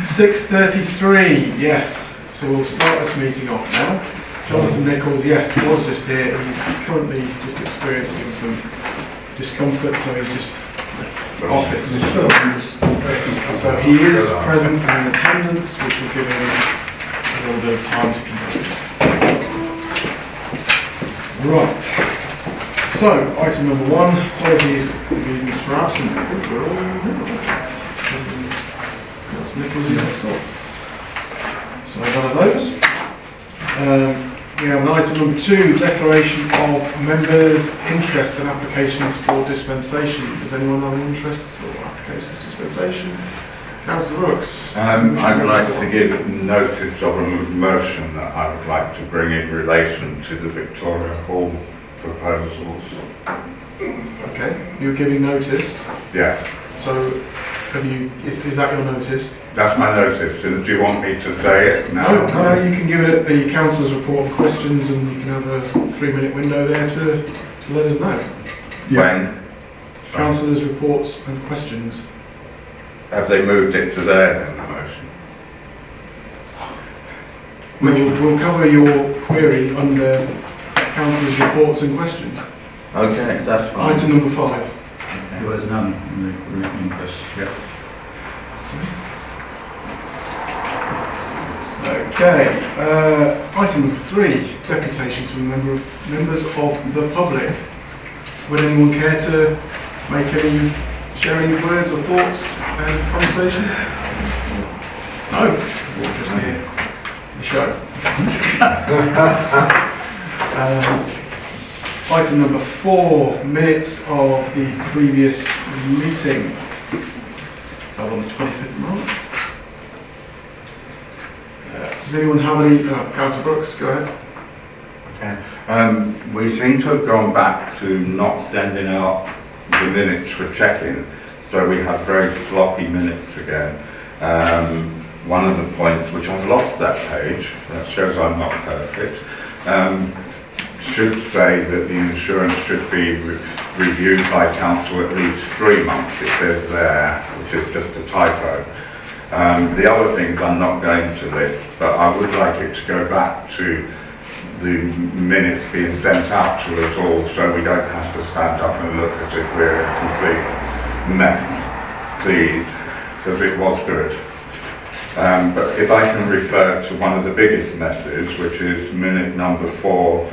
6:33, yes. So we'll start this meeting off now. Jonathan Nichols, yes, was just here. He's currently just experiencing some discomfort, so he's just office. So he is present and in attendance, which will give him a little bit of time to complete. Right. So, item number 1, apologies for reasons for absence. I think we're all that's Nichols in next door. So none of those. We have an item number 2, declaration of members' interest and applications for dispensation. Does anyone have any interests or applications for dispensation? Councillor Brooks. I'd like to give notice of a motion that I would like to bring in relation to the Victoria Hall proposals. Okay, you're giving notice? Yeah. So, have you? Is that your notice? That's my notice. Do you want me to say it now? No, you can give it at the councillor's report and questions, and you can have a 3-minute window there to let us know. When? Councillor's reports and questions. Have they moved it to there in the motion? We'll cover your query under councillor's reports and questions. Okay, that's fine. Item number 5. There was none in the written question. Yeah. Okay, item number 3, deputations from members of the public. Would anyone care to share any words or thoughts and conversation? No, we'll just hear the show. Item number 4, minutes of the previous meeting held on the 25th of March. Does anyone have any? Councillor Brooks, go ahead. Okay. We seem to have gone back to not sending out the minutes for checking, so we have very sloppy minutes again. One of the points, which I've lost that page, that shows I'm not perfect, should say that the insurance should be reviewed by council at least 3 months. It says there, which is just a typo. The other things I'm not going to list, but I would like it to go back to the minutes being sent out to us all, so we don't have to stand up and look as if we're a complete mess, please, because it was good. But if I can refer to one of the biggest messes, which is minute number 4,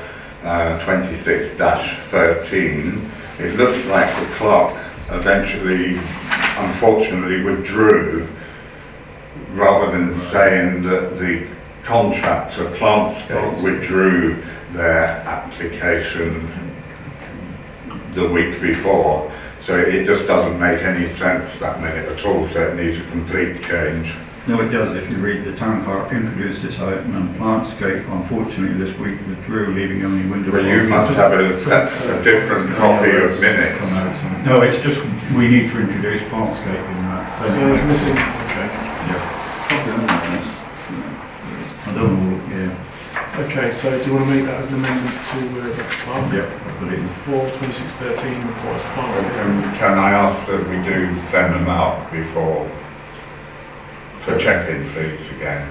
26-13, it looks like the clerk eventually, unfortunately, withdrew, rather than saying that the contractor, Cllr withdrew their application the week before. So it just doesn't make any sense, that minute at all, so it needs a complete change. No, it does. If you read, the town clerk introduced this item and Plantscape, unfortunately, this week withdrew, leaving only window. Well, you must have a different copy of minutes. No, it's just, we need to introduce Plantscape in that. So it's missing, okay. Yeah. I don't know, yeah. Okay, so do you want to make that as an amendment to the plan? Yep, I believe. 4/26/13 before it's passed. Can I ask that we do send them out before, for check-in, please, again?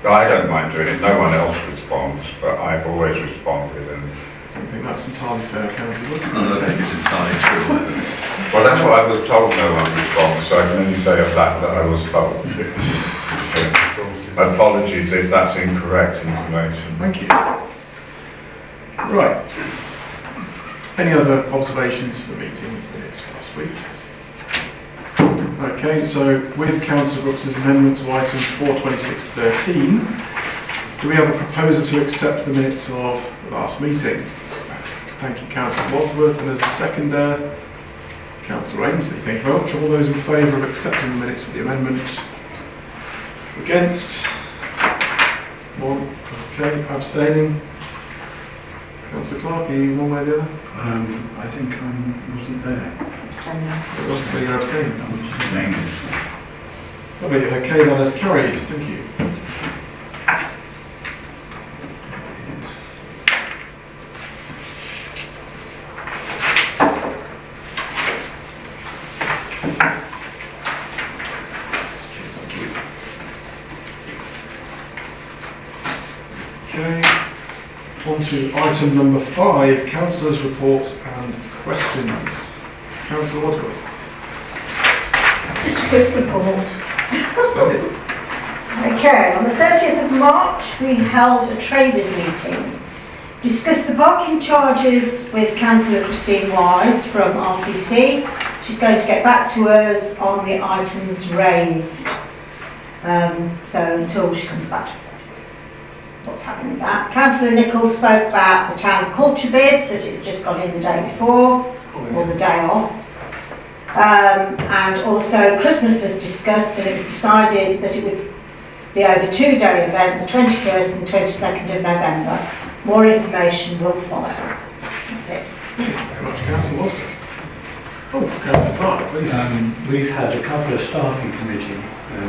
I don't mind doing it, no one else responds, but I've always responded. And I don't think that's entirely fair, Councillor. I don't think it's entirely true. well, that's what I was told, no one responds, so I can only say of that I was told. So, apologies if that's incorrect information. Thank you. Right. Any other observations for the meeting minutes last week? Okay, so with Councillor Brooks's amendment to item 4/26/13, do we have a proposer to accept the minutes of the last meeting? Thank you, Councillor Wadsworth, and as a seconder, Councillor Ainsley. Thank you very much. All those in favour of accepting the minutes with the amendment? Against? 1. Okay, abstaining? Councillor Clark, are you one way or the other? I think I wasn't there. Abstaining. So you're abstaining? Thank you. Lovely, okay, that is carried. Thank you. on to item number 5, councillors' reports and questions. Councillor Wadsworth. Just a quick report. Splendid. Okay, on the 30th of March we held a traders meeting, discussed the parking charges with Councillor Christine Wise from RCC. She's going to get back to us on the items raised. So until she comes back, what's happening with that. Councillor Nichols spoke about the town culture bid, that it had just gone in the day before, or the day off. And also Christmas was discussed, and it was decided that it would be over 2-day event, the 21st and 22nd of November. More information will follow. That's it. Thank you very much, Councillor Wadsworth. Oh, Councillor Clark, please. We've had a couple of staffing committee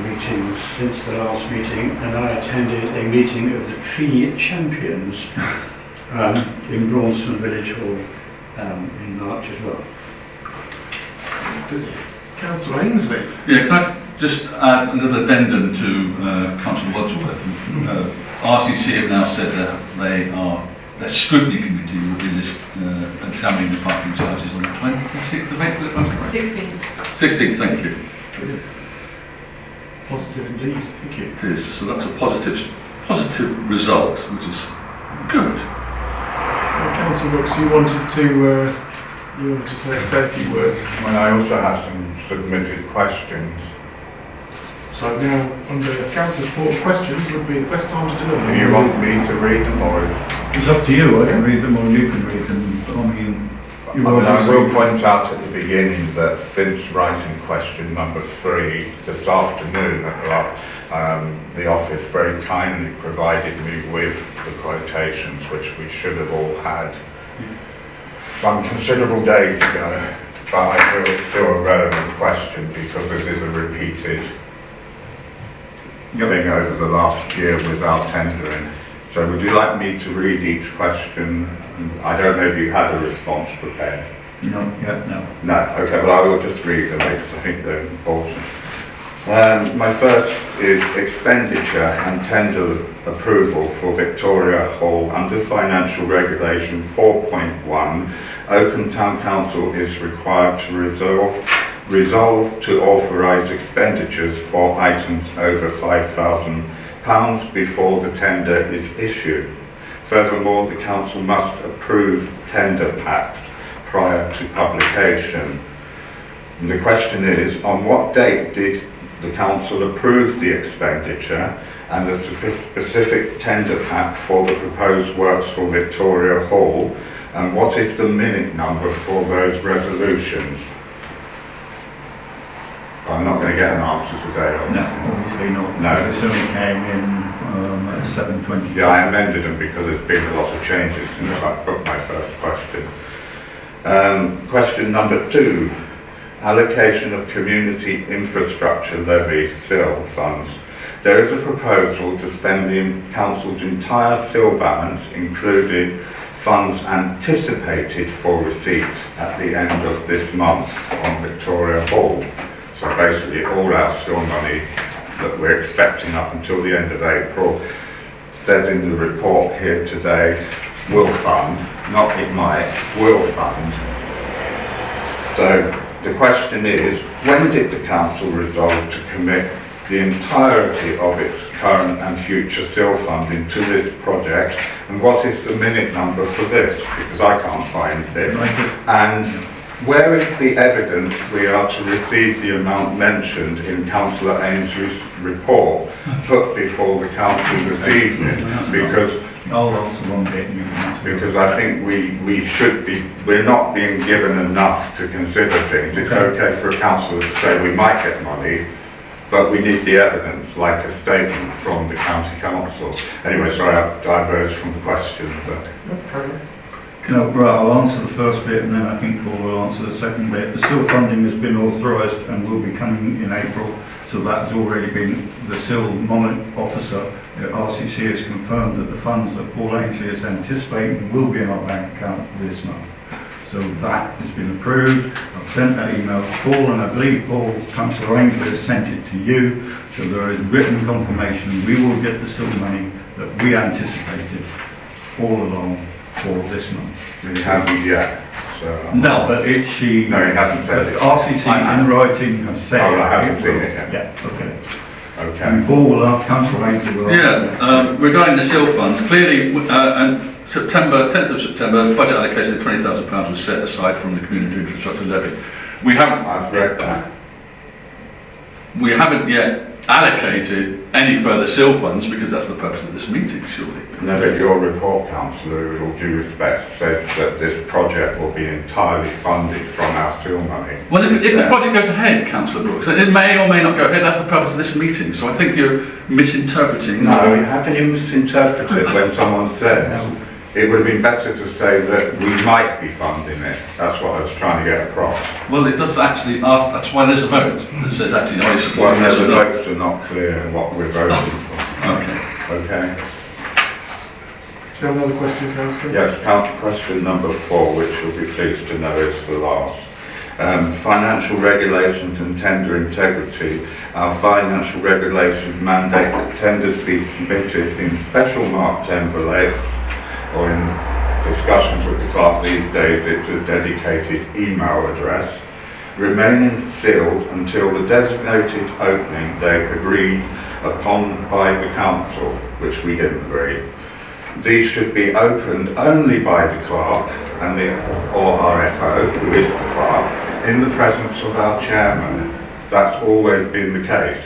meetings since the last meeting, and I attended a meeting of the Tree Champions in Braunston Village Hall in March as well. Councillor Ainsley. Yeah, can I just add a little addendum to Councillor Wadsworth? RCC have now said that their scrutiny committee will be examining the parking charges on the 26th of April, if I'm correct. 16th, thank you. Brilliant. Positive indeed, thank you. It is, so that's a positive result, which is good. Well, Councillor Brooks, you wanted to say a few words. Well, I also have some submitted questions. So now, under Councillor's report of questions, would be the best time to do them. Do you want me to read them, or is... It's up to you, I can read them or you can read them. I will point out at the beginning that since writing question number 3 this afternoon, the office very kindly provided me with the quotations, which we should have all had some considerable days ago. But I feel it's still a relevant question because this is a repeated thing over the last year with our tendering. So would you like me to read each question? I don't know if you had a response prepared. No, no. No, okay, well I will just read them because I think they're important. My first is expenditure and tender approval for Victoria Hall. Under Financial Regulation 4.1, Oakham Town Council is required to resolve to authorise expenditures for items over £5,000 before the tender is issued. Furthermore, the council must approve tender packs prior to publication. And the question is, on what date did the council approve the expenditure and the specific tender pack for the proposed works for Victoria Hall, and what is the minute number for those resolutions? I'm not going to get an answer today on No, that. obviously not. No. This only came in at 7:20. Yeah, I amended them because there's been a lot of changes since I put my first question. Question number 2, allocation of community infrastructure levy CIL funds. There is a proposal to spend the council's entire CIL balance, including funds anticipated for receipt at the end of this month on Victoria Hall. So basically all our CIL money that we're expecting up until the end of April, says in the report here today, will fund, not it might, will fund. So the question is, when did the council resolve to commit the entirety of its current and future CIL funding to this project, and what is the minute number for this? Because I can't find it. And where is the evidence we are to receive the amount mentioned in Councillor Ainsley's report put before the council this evening? Because I'll answer one bit and you can answer. because I think we're not being given enough to consider things. It's okay for a councillor to say we might get money, but we need the evidence, like a statement from the county council. Anyway, sorry, I've diverged from the question, but... No, right, I'll answer the first bit and then I think Paul will answer the second bit. The CIL funding has been authorised and will be coming in April, so that has already been, the CIL officer at RCC has confirmed that the funds that Paul Ainsley is anticipating will be in our bank account this month. So that has been approved. I've sent that email to Paul, and I believe Councillor Ainsley has sent it to you, so there is written confirmation we will get the CIL money that we anticipated. all along for this month. He hasn't yet, so. No, but it's she. No, he hasn't said but it. RCC in writing have said. Oh, I haven't seen it yet. Yeah, okay. Okay. And Paul will ask, Councillor Ainsley will ask. Yeah, regarding the SIL funds, clearly, and 10th of September, the budget allocation of £20,000 was set aside from the community infrastructure levy. I've read that. We haven't yet allocated any further SIL funds because that's the purpose of this meeting, surely. No, but your report, councillor, with all due respect, says that this project will be entirely funded from our SIL money. Well, if the project goes ahead, Councillor Brooks, it may or may not go ahead, that's the purpose of this meeting, so I think you're misinterpreting. No, how can you misinterpret it when someone says? It would have been better to say that we might be funding it. That's what I was trying to get across. Well, it does actually ask, that's why there's a vote that says actually, are you supporting Well, this no, or the not? votes are not clear what we're voting for. Okay. Okay? Do you have another question, Councillor? Yes, question number 4, which you'll be pleased to know is the last. Financial regulations and tender integrity. Our financial regulations mandate that tenders be submitted in special marked envelopes, or in discussions with the clerk these days, it's a dedicated email address, remaining sealed until the designated opening date agreed upon by the council, which we didn't agree. These should be opened only by the clerk and or RFO, who is the clerk, in the presence of our chairman. That's always been the case.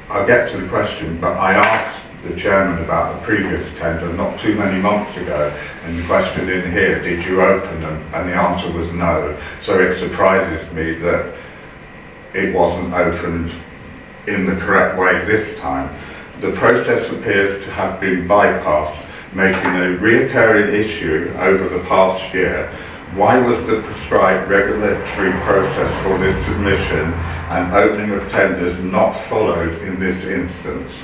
I'll get to the question, but I asked the chairman about the previous tender not too many months ago, and the question in here, did you open them? And the answer was no. So it surprises me that it wasn't opened in the correct way this time. The process appears to have been bypassed, making a reoccurring issue over the past year. Why was the prescribed regulatory process for this submission and opening of tenders not followed in this instance?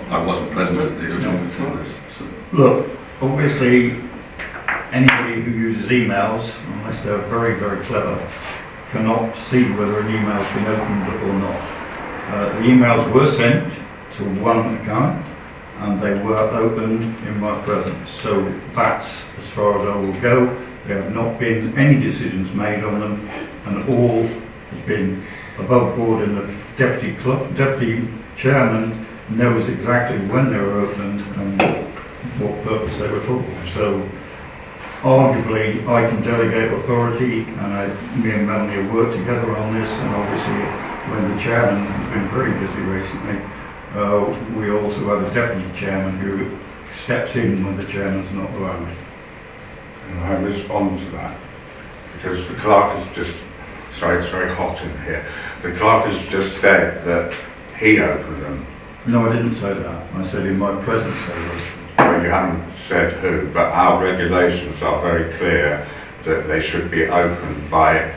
I wasn't present at the original tenders. So. Look, obviously, anybody who uses emails, unless they're very, very clever, cannot see whether an email's been opened or not. The emails were sent to one account, and they were opened in my presence. So that's as far as I will go. There have not been any decisions made on them, and all has been above board, and the deputy chairman knows exactly when they were opened and what purpose they were for. So arguably I can delegate authority, and me and Melanie have worked together on this, and obviously when the chairman has been very busy recently, we also have a deputy chairman who steps in when the chairman's not around. And I respond to that because the clerk has just, sorry, it's very hot in here. The clerk has just said that he opened them. No, I didn't say that. I said in my presence they were. Well, you haven't said who, but our regulations are very clear that they should be opened by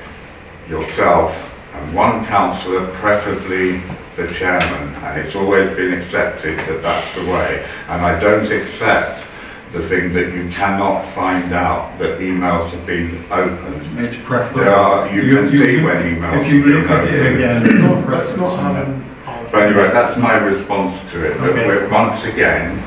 yourself and one councillor, preferably the chairman, and it's always been accepted that that's the way. And I don't accept the thing that you cannot find out that emails have been opened. It's preferable. You can see when emails if you have been look at it opened. again, Let's not have an But anyway, that's my response to it. That Okay. once again,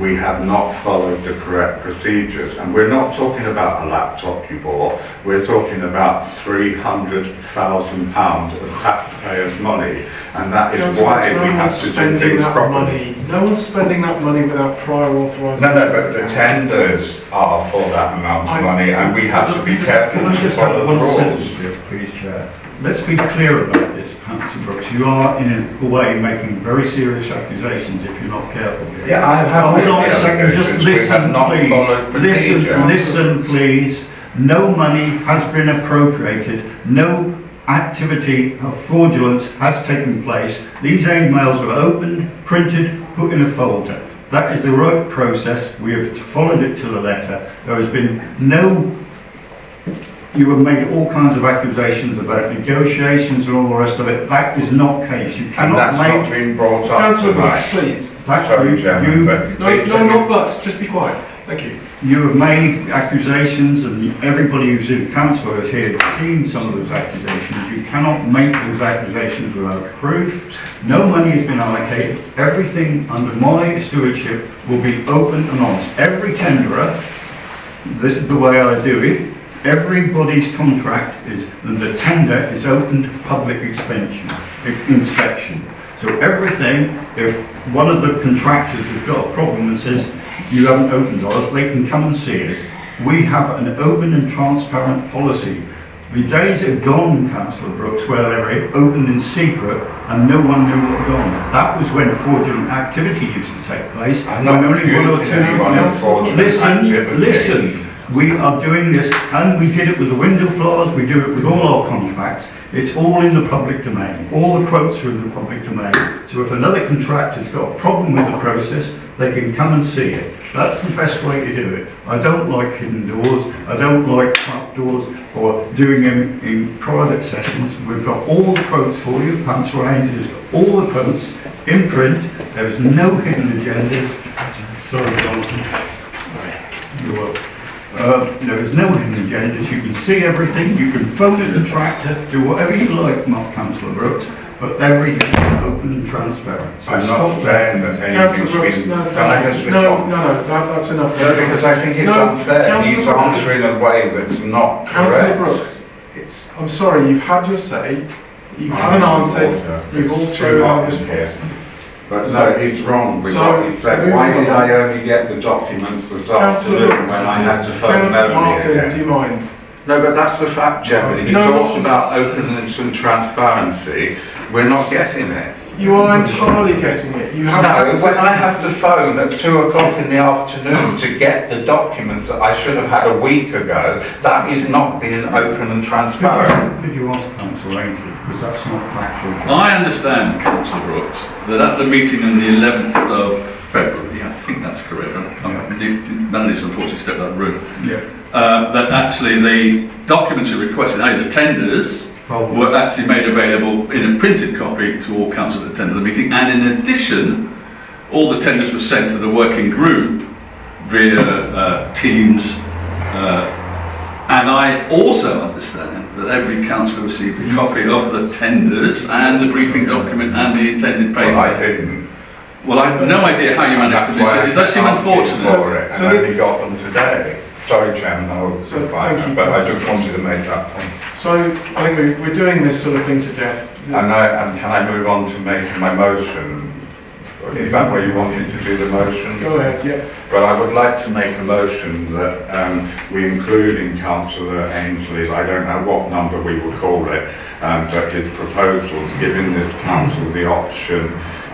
we have not followed the correct procedures. And we're not talking about a laptop you bought. We're talking about £300,000 of taxpayers' money. And that is Councillor, why no we one's have to do spending things that properly. money. No one's spending that money without prior authorisation. No, but the tenders are for that amount of money, and we have to be careful can I to just have follow one the sentence rules. here, please, Chair? Let's be clear about this, Councillor Brooks. You are, in a way, making very serious accusations if you're not careful here. Yeah, I have Hold made on the a second, just allegations. We have listen, not please. followed procedure. Listen, please. No money has been appropriated. No activity of fraudulence has taken place. These emails were opened, printed, put in a folder. That is the right process. We have followed it to the letter. There has been no... You have made all kinds of accusations about negotiations and all the rest of it. That is not the case. You And cannot that's not make... been brought up Councillor Brooks, tonight. please. That Sorry, you- Chairman, you- but No, please no, let me- not but. Just be quiet. Thank you. You have made accusations, and everybody who's in council has here seen some of those accusations. You cannot make those accusations without proof. No money has been allocated. Everything under my stewardship will be open and honest. Every tenderer, this is the way I do it, everybody's contract is that the tender is open to public inspection. So everything, if one of the contractors has got a problem and says, you haven't opened ours, they can come and see it. We have an open and transparent policy. The days are gone, Councillor Brooks, where they were opened in secret and no one knew what had gone. That was when fraudulent activity used to take place. I'm not accusing anyone of fraudulent activity. Listen, we are doing this, and we did it with the window flowers, we do it with all our contracts. It's all in the public domain. All the quotes are in the public domain. So if another contractor's got a problem with the process, they can come and see it. That's the best way to do it. I don't like hidden doors, I don't like trap doors, or doing them in private sessions. We've got all the quotes for you. Councillor Ainsley has got all the quotes in print. There's no hidden agendas. Sorry, Jonathan. You're welcome. There is no hidden agendas. You can see everything. You can phone a contractor, do whatever you like, not Councillor Brooks, but everything is open and transparent. So I'm not saying that Councillor anything's Brooks, been... no, Can I just respond? that's enough. No, because I think it's No, unfair. Councillor He's Brooks. answering in a way that's not Councillor correct. Brooks, I'm sorry, you've had your say, you've had an answer, you've It's also too hot in responded. here. But no, he's wrong with So, what he said. moving Why did on. I only get the documents this Councillor afternoon Brooks, when I had to phone Councillor Melanie Martin, do you again? mind? No, but that's the fact, Jeremy. He No, talks no. about openness and transparency. We're not getting it. You are entirely getting it. You have No, access when to- I have to phone at 2 o'clock in the afternoon to get the documents that I should have had a week ago, that is not being open and transparent. Could you ask Councillor Ainsley, because that's not factual. I understand, Councillor Brooks, that at the meeting on the 11th of February, I think that's correct, Melody's unfortunately stepped out of the room, Yeah. that actually the documents you requested, the tenders, were actually made available in a printed copy to all councillors that attended the meeting, and in addition, all the tenders were sent to the working group via Teams, and I also understand that every councillor received a copy of the tenders and the briefing document and the intended payment. Well, I didn't. Well, I have no idea how you managed to That's miss why it. It does seem I asked you unfortunate. for it, and I only got them today. Sorry, Chairman, I will So, reply thank now, you, but I Councillor just wanted to make that point. So, I think we're doing this sort of thing to death. And can I move on to making my motion? Is that where you want me to do the motion? Go ahead, yeah. Well, I would like to make a motion that we include in Councillor Ainsley's, I don't know what number we will call it, but his proposals giving this council the option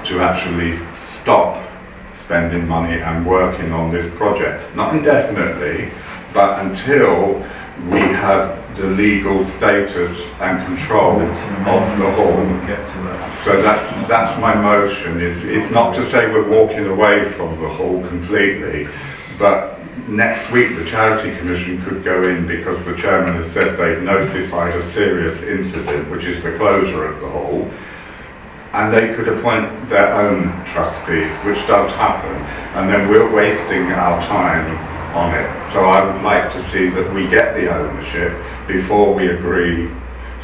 to actually stop spending money and working on this project. Not indefinitely, but until we have the legal status and control of the hall. Get to that. So that's my motion. It's not to say we're walking away from the hall completely, but next week the Charity Commission could go in because the chairman has said they've notified a serious incident, which is the closure of the hall, and they could appoint their own trustees, which does happen, and then we're wasting our time on it. So I would like to see that we get the ownership before we agree.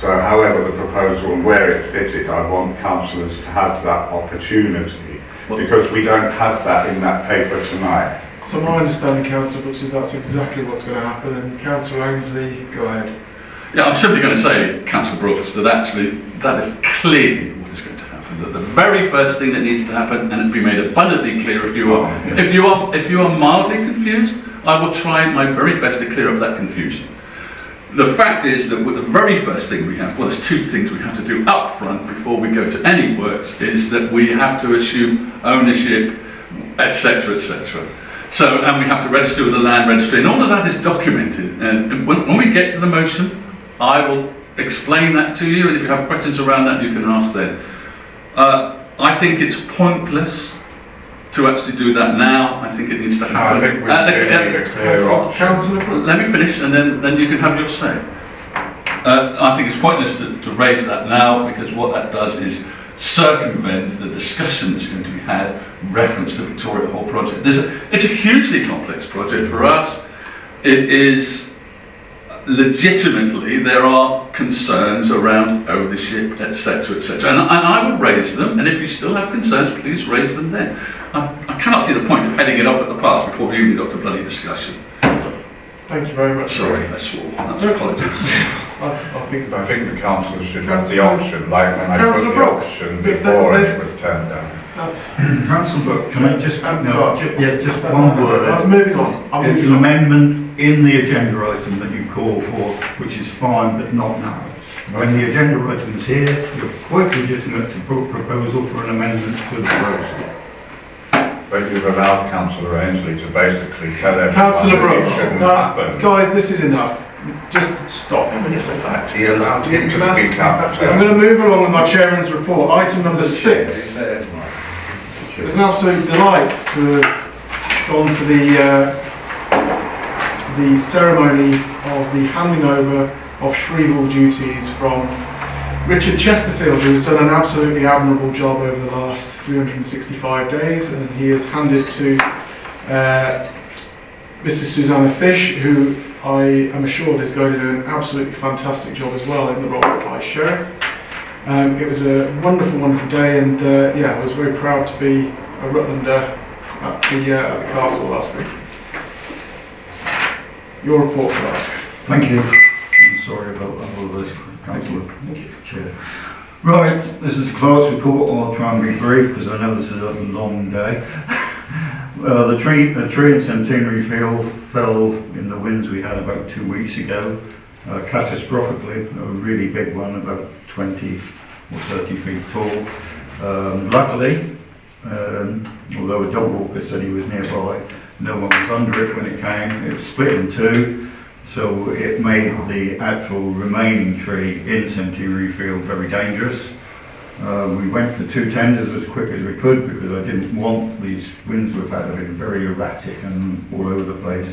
So however the proposal and where it's fitted, I want councillors to have that opportunity, because we don't have that in that paper tonight. So my understanding, Councillor Brooks, is that's exactly what's going to happen. And Councillor Ainsley, go ahead. Yeah, I'm simply going to say, Councillor Brooks, that actually that is clearly what is going to happen. That the very first thing that needs to happen, and it be made abundantly clear if you are mildly confused, I will try my very best to clear up that confusion. The fact is that the very first thing we have, well, there's two things we have to do up front before we go to any works, is that we have to assume ownership, etc., etc. So, and we have to register with the Land Registry, and all of that is documented. And when we get to the motion, I will explain that to you, and if you have questions around that, you can ask then. I think it's pointless to actually do that now. I think it needs to happen. I think we need a clear option. Councillor Brooks. Let me finish, and then you can have your say. I think it's pointless to raise that now, because what that does is circumvent the discussion that's going to be had reference to the Victoria Hall project. It's a hugely complex project for us. It is legitimately, there are concerns around ownership, etc., etc. And I would raise them, and if you still have concerns, please raise them then. I cannot see the point of heading it off at the pass before we've got a bloody discussion. Thank you very much. Sorry, I swore. Apologies. I think I think the council should have the Councillor- option, like when I put Councillor the Brooks, option but before and there's- it was turned down. that's. Councillor Brooke, can I just, just No, one no, word? I'm moving on. I'm It's an moving on. amendment in the agenda item that you call for, which is fine, but not now. When the agenda item is here, you're quite legitimate to put a proposal for an amendment to the proposal. But you've allowed Councillor Ainsley to basically tell everyone Councillor that Brooks, it shouldn't happen. guys, this is enough. Just stop. It's a fact, he allowed him to speak up. I'm going to move along with my chairman's report. Item number 6. It's an absolute delight to have gone to the ceremony of the handing over of Shrevel duties from Richard Chesterfield, who has done an absolutely admirable job over the last 365 days, and he has handed to Mrs. Susanna Fish, who I am assured is going to do an absolutely fantastic job as well in the role of Vice Sheriff. It was a wonderful, wonderful day, and I was very proud to be a Rutlander at the castle last week. Your report, Clerk. Thank you. I'm sorry about all of this, Councillor Chair. Right, this is the clerk's report. I'll try and be brief because I know this is a long day. A tree in Centenary Field fell in the winds we had about 2 weeks ago, catastrophically, a really big one, about 20 or 30 feet tall. Luckily, although a dog walker said he was nearby, no one was under it when it came. It split in two, so it made the actual remaining tree in Centenary Field very dangerous. We went for 2 tenders as quick as we could because I didn't want these winds we've had have been very erratic and all over the place.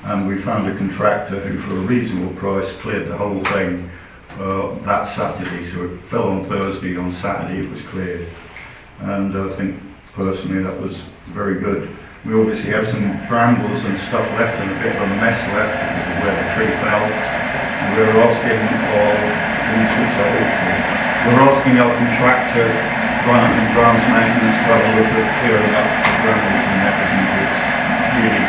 And we found a contractor who, for a reasonable price, cleared the whole thing that Saturday. So it fell on Thursday, on Saturday it was cleared. And I think personally that was very good. We obviously have some brambles and stuff left and a bit of a mess left because of where the tree fell. And we're asking our contractor, grounds maintenance, to have a look at clearing up the brambles and everything which really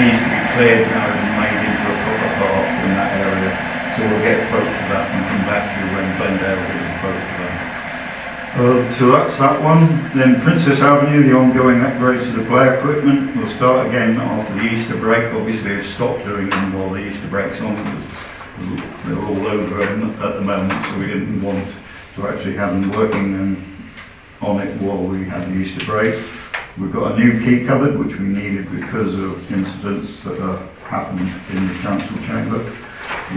needs to be cleared now and made into a proper park in that area. So we'll get a quote for that and come back to you when Glendale gives a quote for that. So that's that one. Then Princess Avenue, the ongoing upgrades to the play equipment will start again after the Easter break. Obviously they've stopped doing them while the Easter break's on because they're all over at the moment, so we didn't want to actually have them working on it while we had the Easter break. We've got a new key cupboard which we needed because of incidents that happened in the council chamber.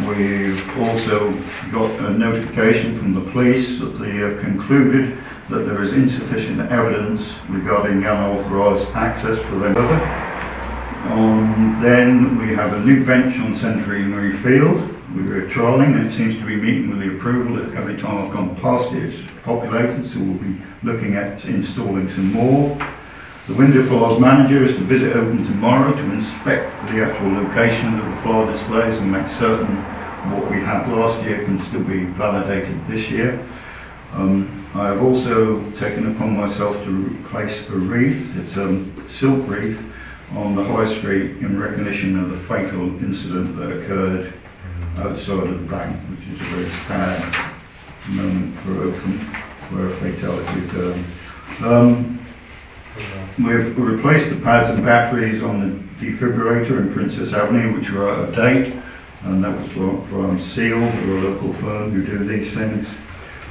We've also got a notification from the police that they have concluded that there is insufficient evidence regarding the unauthorised access for them. Then we have a new bench on Centenary Field. We were trialling and it seems to be meeting with the approval. Every time I've gone past it, it's populated, so we'll be looking at installing some more. The window floors manager is to visit Oakham tomorrow to inspect the actual location of the floor displays and make certain what we had last year can still be validated this year. I have also taken upon myself to replace a wreath. It's a silk wreath on the High Street in recognition of the fatal incident that occurred outside of the bank, which is a very sad moment for Oakham, where a fatality occurred. We've replaced the pads and batteries on the defibrillator in Princess Avenue, which were out of date, and that was from Seal, who are a local firm who do these things.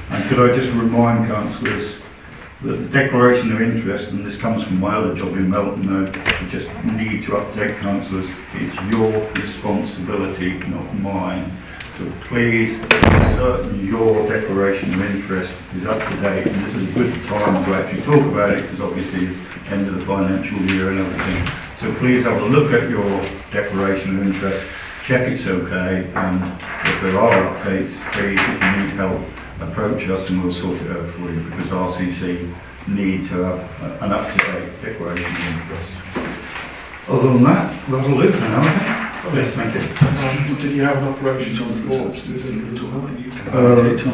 And could I just remind councillors that the declaration of interest, and this comes from my other job in Melton, I just need to update councillors, it's your responsibility, not mine. So please, certain your declaration of interest is up to date, and this is a good time to actually talk about it because obviously end of the financial year and everything. So please have a look at your declaration of interest, check it's okay, and if there are updates, please, if you need help, approach us and we'll sort it out for you, because RCC need to have an up-to-date declaration of interest. Other than that, that'll do for now, I think. Yes, thank you. Did you have an operational report?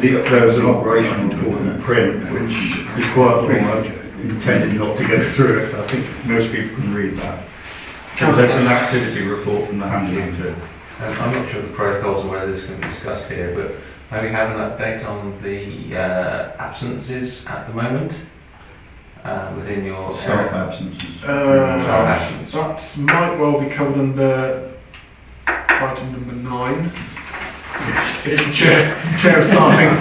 There was an operational report in print, which is quite long. I intended not to go through it, but I think most people can read that. So there's an activity report from the handling too. I'm not sure the protocols or whether this can be discussed here, but maybe have an update on the absences at the moment within your Staff absences. Staff absence. That might well be covered under item number 9. Yes. If the chair of staffing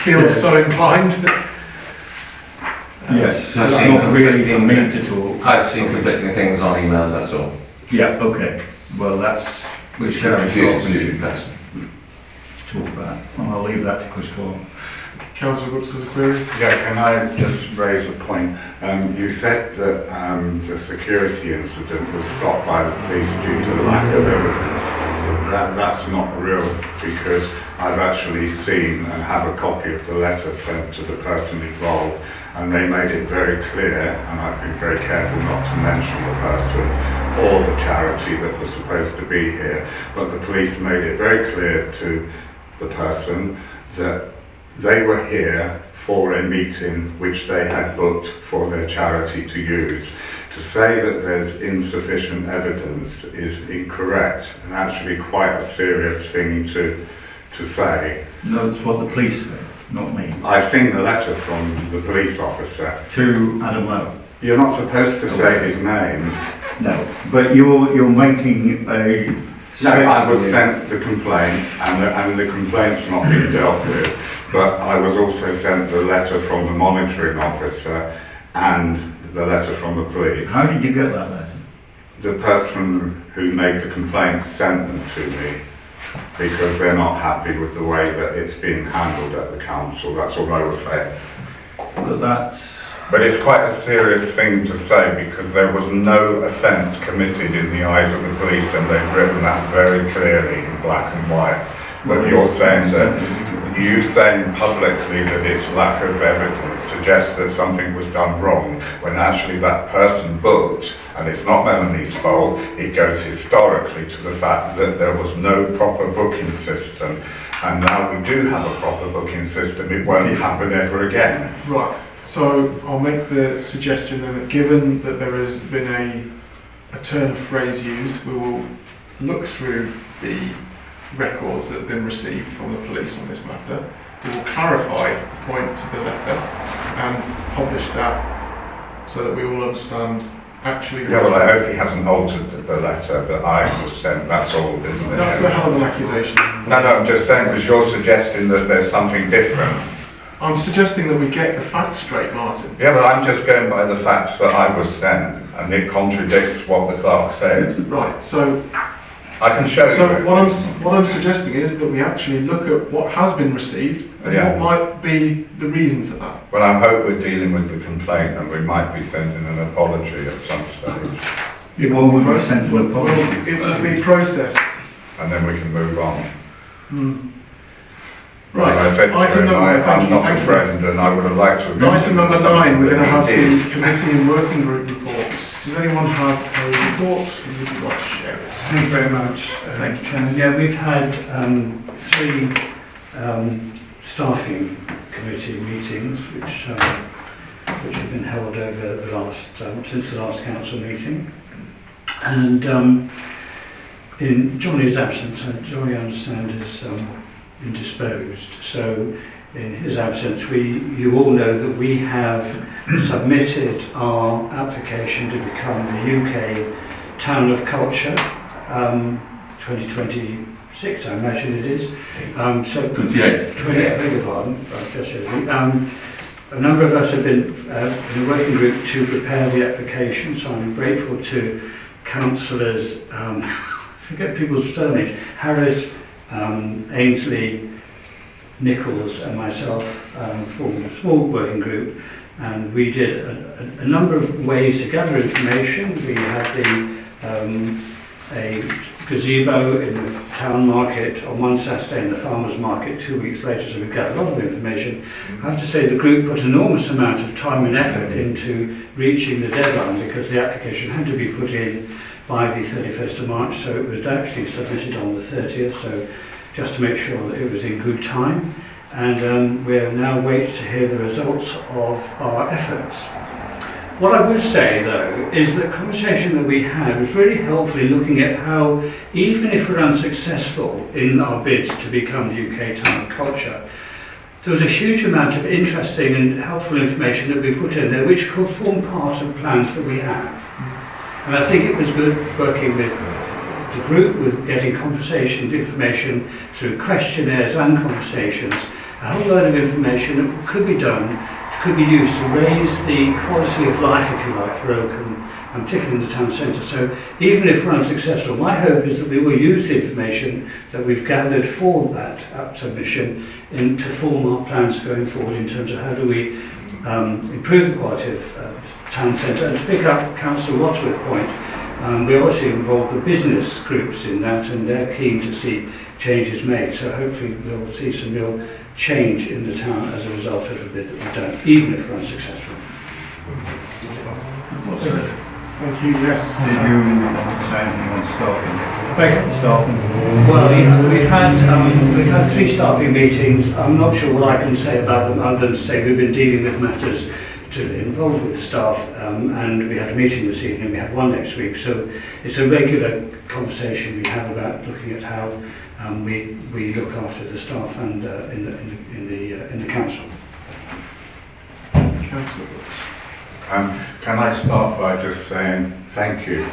feels so inclined. Yes, that's not really for me to talk. I've seen conflicting things on emails, that's all. Yeah, okay. Well, that's Which Sharon's confuses often you, person. talk about. And I'll leave that to Chris Clark. Councillor Brooks has a query. Yeah, can I just raise a point? You said that the security incident was stopped by the police due to the lack of evidence. That's not real, because I've actually seen and have a copy of the letter sent to the person involved, and they made it very clear, and I've been very careful not to mention the person or the charity that was supposed to be here, but the police made it very clear to the person that they were here for a meeting which they had booked for their charity to use. To say that there's insufficient evidence is incorrect, and actually quite a serious thing to say. No, that's what the police said, not me. I've seen the letter from the police officer. To Adam Lowe. You're not supposed to say his name. No, but you're making a... No, I was sent the complaint, and the complaint's not been dealt with, but I was also sent the letter from the monitoring officer and the letter from the police. How did you get that letter? The person who made the complaint sent them to me, because they're not happy with the way that it's being handled at the council. That's all I was saying. But it's quite a serious thing to say, because there was no offence committed in the eyes of the police, and they've written that very clearly in black and white. But you're saying that, you saying publicly that it's lack of evidence suggests that something was done wrong, when actually that person booked, and it's not Melanie's fault, it goes historically to the fact that there was no proper booking system, and now we do have a proper booking system. It won't happen ever again. Right. So I'll make the suggestion then that, given that there has been a turn of phrase used, we will look through the records that have been received from the police on this matter. We will clarify the point to the letter and publish that so that we all understand actually. Yeah, well, I hope he hasn't altered the letter that I was sent. That's all, isn't it? That's a hell of an accusation. No, I'm just saying, because you're suggesting that there's something different. I'm suggesting that we get the facts straight, Martin. Yeah, but I'm just going by the facts that I was sent, and it contradicts what the clerk said. Right, so I can show you. So what I'm suggesting is that we actually look at what has been received and Yeah. what might be the reason for that. Well, I hope we're dealing with the complaint, and we might be sending an apology at some stage, It will be sent to a apology. It will be processed. and then we can move on. Right, As I said to item him, number, thank I'm you, not thank a you. friend, and I would have liked to have Item number 9, we're going to have the the committee and working group reports. Does anyone have a report and would you like to share it? Thank you very much, Thank you. Chairman. Yeah, we've had 3 staffing committee meetings which have been held over the last since the last council meeting, and in Johnny's absence, Johnny, I understand, is indisposed. So in his absence, you all know that we have submitted our application to become the UK Town of Culture 2026, I imagine it is. 28. 28, I beg your pardon. Right, just a number of us have been in a working group to prepare the application, so I'm grateful to councillors, forget people's surnames, Harris, Ainsley, Nichols and myself formed a small working group, and we did a number of ways to gather information. We had the a gazebo in the town market on one Saturday and the farmers market 2 weeks later, so we've got a lot of information. I have to say the group put an enormous amount of time and effort into reaching the deadline, because the application had to be put in by the 31st of March, so it was actually submitted on the 30th, so just to make sure that it was in good time. And we're now waiting to hear the results of our efforts. What I would say, though, is that the conversation that we had was really helpful in looking at how, even if we're unsuccessful in our bids to become the UK Town of Culture, there was a huge amount of interesting and helpful information that we put in there which could form part of plans that we have. And I think it was good working with the group, with getting conversation information through questionnaires and conversations, a whole load of information that could be done, could be used to raise the quality of life, if you like, for Oakham, and particularly in the town centre. So even if we're unsuccessful, my hope is that we will use the information that we've gathered for that submission to form our plans going forward in terms of how do we improve the quality of town centre. And to pick up Councillor Wadsworth's point, we obviously involve the business groups in that, and they're keen to see changes made. So hopefully we'll see some real change in the town as a result of the bid that we've done, even if we're unsuccessful. Thank you, yes. Did you want to say anything on staffing? Staffing? Well, we've had 3 staffing meetings. I'm not sure what I can say about them other than to say we've been dealing with matters to involve with staff, and we had a meeting this evening. We have one next week, so it's a regular conversation we have about looking at how we look after the staff and in the council. Councillor Brooks. Can I start by just saying thank you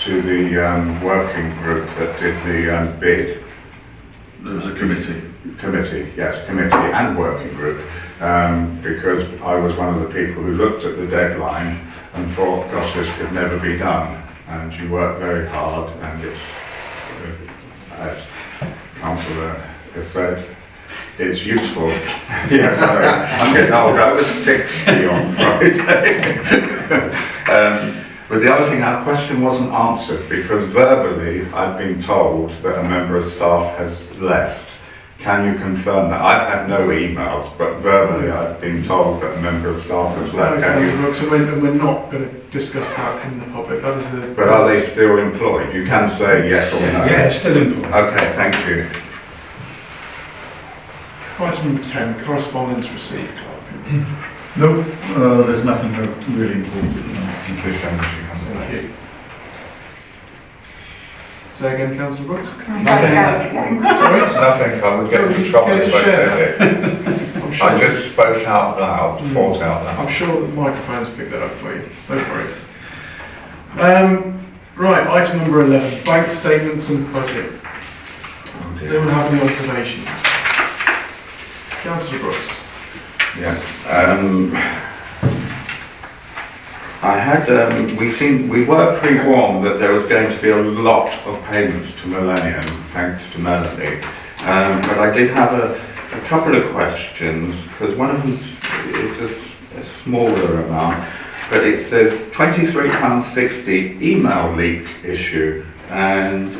to the working group that did the bid? There was a committee. Committee and working group, because I was one of the people who looked at the deadline and thought, gosh, this could never be done. And you work very hard, and it's, as Councillor has said, it's useful. Yes, sorry, I'm getting old. I was 60 on Friday. But the other thing, our question wasn't answered, because verbally I've been told that a member of staff has left. Can you confirm that? I've had no emails, but verbally I've been told that a member of staff has left. Councillor Brooks, and we're not going to discuss that in the public. That is a... But are they still employed? You can say yes or no. Yeah, still employed. Okay, thank you. Item number 10, correspondence received. No, there's nothing really important at the moment. Thank you. Say again, Councillor Brooks. Can I go out again? Sorry? Nothing, I would get into trouble Care to if I share? said it. I'm sure, I just spoke out loud, thought out loud. I'm sure that the microphones picked that up for you. Don't worry. Right, item number 11, bank statements and budget. Does anyone have any observations? Councillor Brooks. Yes. I had, we were pre-warned that there was going to be a lot of payments to Millennium, thanks to Melanie. But I did have a couple of questions, because one of them is a smaller amount, but it says £23.60 email leak issue, and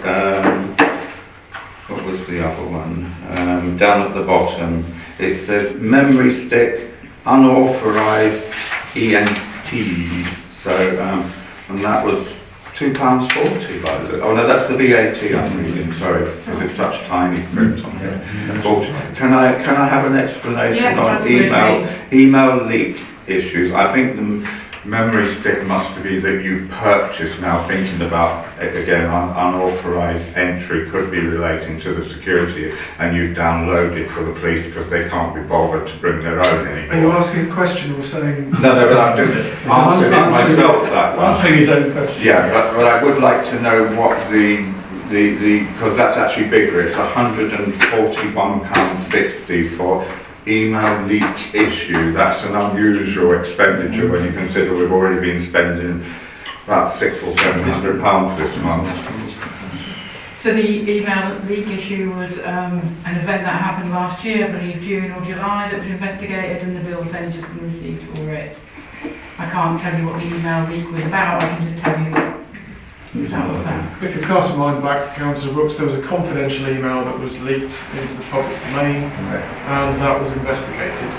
what was the other one? Down at the bottom, it says memory stick, unauthorised ENT. So, and that was £2.40 by the... Oh no, that's the VAT I'm reading, sorry, because it's such tiny print on here. But can I have an explanation on email leak issues? I think the memory stick must be that you purchased, now thinking about it again, unauthorised entry could be relating to the security, and you've downloaded for the police because they can't be bothered to bring their own anymore. Are you asking a question or saying... No, but I'm just answering it myself, that one. Answering his own question. Yeah, but I would like to know what because that's actually bigger, it's £141.60 for email leak issue. That's an unusual expenditure when you consider we've already been spending about £600 or £700 this month. So the email leak issue was an event that happened last year, I believe June or July, that was investigated, and the bill's only just been received for it. I can't tell you what the email leak was about, I can just tell you That was that. If you cast your mind back, Councillor Brooks, there was a confidential email that was leaked into the public domain, and that was investigated.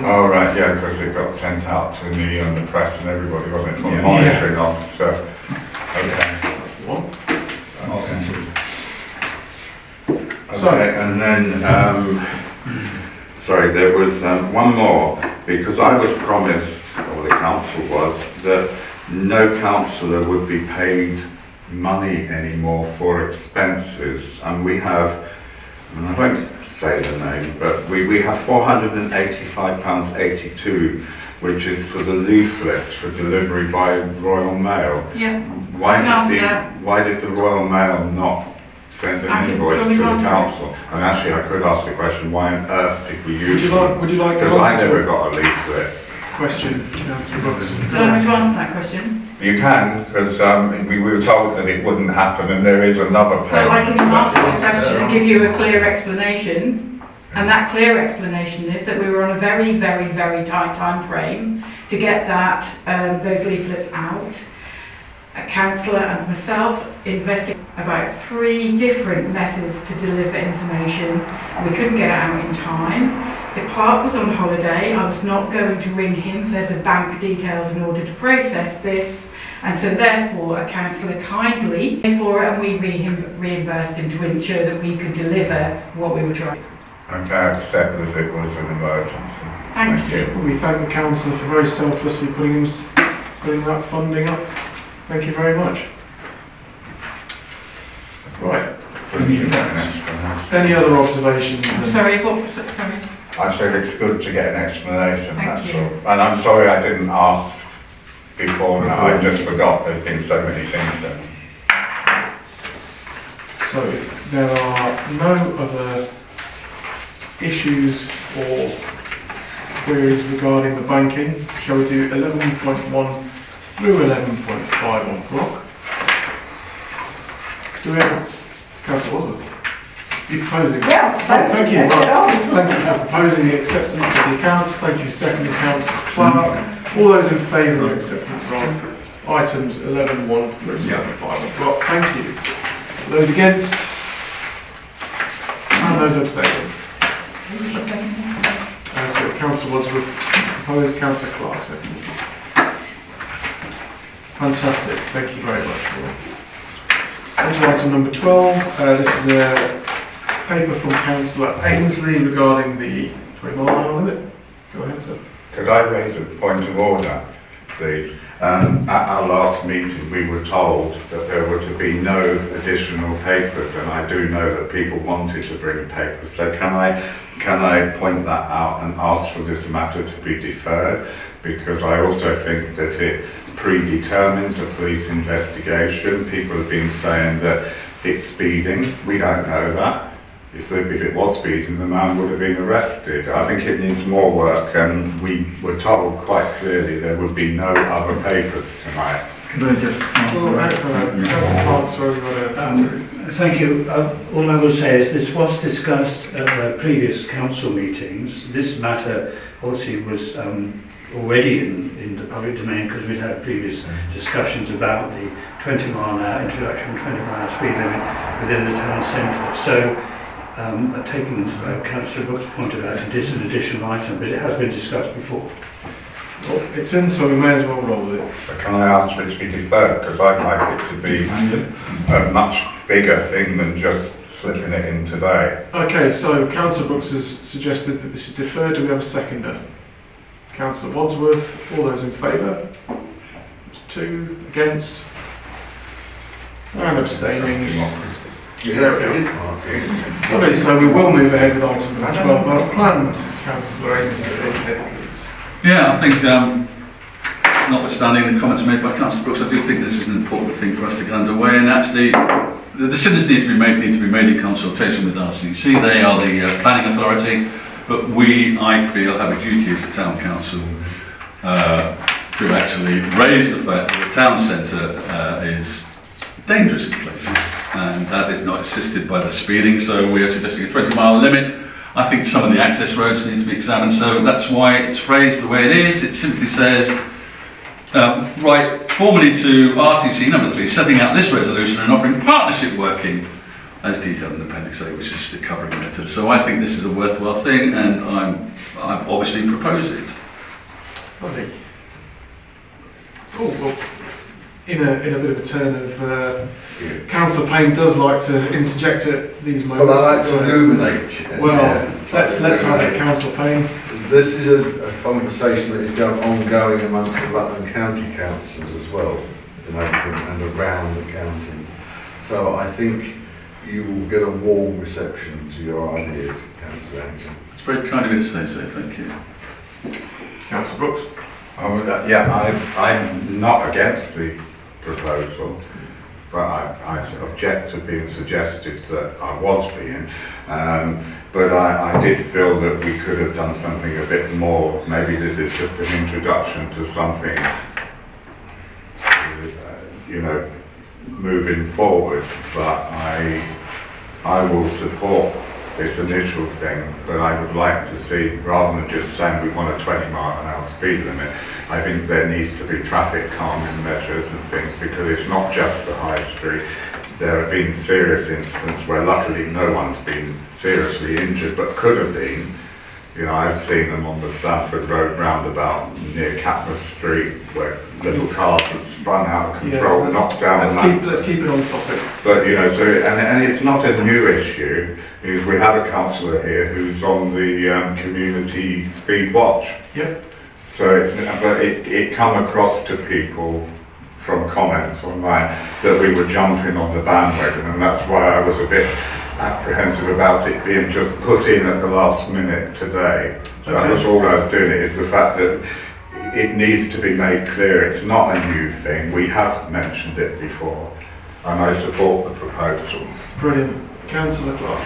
Oh, right, yeah, because it got sent out to me and the press and everybody, wasn't it, for monitoring on stuff. Okay. That's the one. Okay, and then, sorry, there was one more, because I was promised, or the council was, that no councillor would be paid money anymore for expenses, and we have, and I won't say the name, but we have £485.82, which is for the leaflets for delivery by Royal Mail. Yeah. Why did the Royal Mail not send an invoice to the council? And actually, I could ask the question: why on earth did we use them? Would you like? Because I never got a leaflet. Question, Councillor Brooks. Do you want me to answer that question? You can, because we were told that it wouldn't happen, and there is another payment. Well, I can answer the question and give you a clear explanation. And that clear explanation is that we were on a very, very, very tight time frame to get that those leaflets out. A councillor and myself investigated about 3 different methods to deliver information. We couldn't get it out in time. The clerk was on holiday. I was not going to ring him for the bank details in order to process this, and so therefore a councillor kindly paid for it, and we reimbursed him to ensure that we could deliver what we were trying. Okay, I accept that it was an emergency. Thank you. We thank the councillor for very selflessly putting that funding up. Thank you very much. Right. Any other observations? Sorry. I said it's good to get an explanation, Thank that's you. all. And I'm sorry I didn't ask before now, I just forgot, there's been so many things done. So if there are no other issues or queries regarding the banking, shall we do 11.1 through 11.5 on block? Do we have Councillor Wadsworth? Are you proposing? Yeah, Thank you. proposing. Thank you for proposing the acceptance of the accounts. Thank you, secondly, Councillor Clark. All those in favour of acceptance of items 11.1 through 11.5 on block? Thank you. Those against? And those abstaining? So Councillor Wadsworth proposed, Councillor Clark seconded. Fantastic, thank you very much. On to item number 12. This is a paper from Councillor Ainsley regarding the 20-mile limit. Go ahead, sir. Could I raise a point of order, please? At our last meeting, we were told that there were to be no additional papers, and I do know that people wanted to bring papers. So can I point that out and ask for this matter to be deferred? Because I also think that it predetermines a police investigation. People have been saying that it's speeding. We don't know that. If it was speeding, the man would have been arrested. I think it needs more work, and we were told quite clearly there would be no other papers tonight. Could I just Councillor Clark, sorry, you want to... Thank you. All I will say is this was discussed at the previous council meetings. This matter obviously was already in the public domain because we'd had previous discussions about the 20-mile-an-hour introduction, 20-mile speed limit within the town centre. So, taking Councillor Brooks' point about it is an additional item, but it has been discussed before. Well, it's in, so we may as well roll with it. But can I ask for it to be deferred? Because I'd like it to be a much bigger thing than just slipping it in today. Okay, so Councillor Brooks has suggested that this is deferred. Do we have a seconder? Councillor Wadsworth, all those in favour? 2 against? And abstaining. There we go. Okay, so we will move ahead with item number 12 as planned. Councillor Ainsley, please. Yeah, I think, notwithstanding the comments made by Councillor Brooks, I do think this is an important thing for us to get underway, and actually the decisions need to be made in consultation with RCC. They are the planning authority, but we, I feel, have a duty as a town council to actually raise the fact that the town centre is dangerous in places, and that is not assisted by the speeding, so we are suggesting a 20-mile limit. I think some of the access roads need to be examined, so that's why it's phrased the way it is. It simply says Right, formally to RCC number 3, setting out this resolution and offering partnership working as detailed in Appendix A, which is the covering letter. So I think this is a worthwhile thing, and I've obviously proposed it. Lovely. Oh, well, in a bit of a turn of Councillor Payne does like to interject at these moments. Well, I like to illuminate. Well, let's have it, Councillor Payne. This is a conversation that is ongoing amongst the Rutland County councillors as well, in Oakham and around the county. So I think you will get a warm reception to your ideas, Councillor Anderson. It's very kind of you to say so, thank you. Councillor Brooks. I'm not against the proposal, but I object to being suggested that I was being. But I did feel that we could have done something a bit more. Maybe this is just an introduction to something, moving forward. But I will support this initial thing, but I would like to see, rather than just saying we want a 20-mile-an-hour speed limit, I think there needs to be traffic calming measures and things, because it's not just the high street. There have been serious incidents where luckily no one's been seriously injured, but could have been. I've seen them on the Stanford Road roundabout near Catmus Street, where little cars have spun out of control, knocked down. Let's keep it on topic. But and it's not a new issue, because we have a councillor here who's on the community speed watch. Yep. So it come across to people from comments online that we were jumping on the bandwagon, and that's why I was a bit apprehensive about it being just put in at the last minute today. So that was all I was doing. It is the fact that it needs to be made clear it's not a new thing. We have mentioned it before, and I support the proposal. Brilliant. Councillor Clark.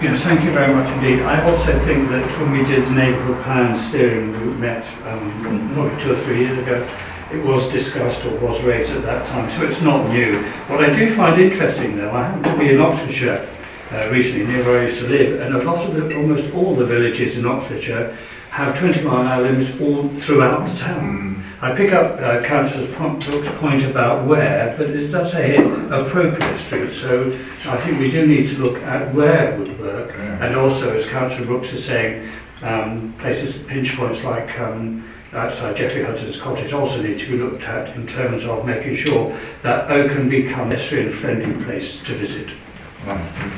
Yes, thank you very much indeed. I also think that when we did the neighbourhood plan steering group met probably 2 or 3 years ago, it was discussed or was raised at that time, so it's not new. What I do find interesting though, I happen to be in Oxfordshire recently, near where I used to live, and a lot of almost all the villages in Oxfordshire have 20-mile-an-hour limits all throughout the town. I pick up Councillor's point about where, but it does say appropriate streets, so I think we do need to look at where it would work, and also, as Councillor Brooks is saying, places, pinch points like outside Geoffrey Hutton's cottage also need to be looked at in terms of making sure that Oakham become a pedestrian-friendly place to visit.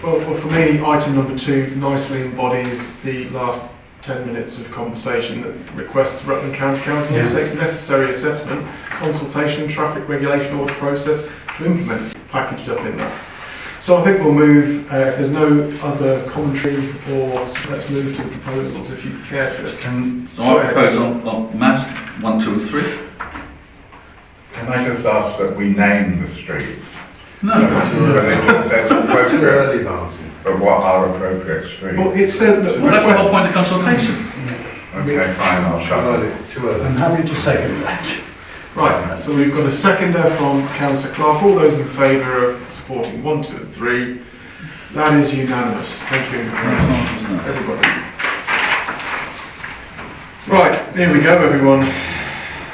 Well, for me, item number 2 nicely embodies the last 10 minutes of conversation that requests Rutland County Council to take necessary assessment, consultation, traffic regulation order process to implement it, packaged up in that. So I think we'll move, if there's no other commentary, or let's move to the proposals if you care to. So I propose on mass 1, 2 and 3. Can I just ask that we name the streets? No. But it just says Too appropriate. early, Martin. But what are appropriate streets? Well, it said that Well, that's the whole point of consultation. Okay, fine, I'll shut up. Too early. I'm happy to second that. Right, so we've got a seconder from Councillor Clark. All those in favour of supporting 1, 2 and 3? That is unanimous. Thank you, everybody. Right, here we go, everyone.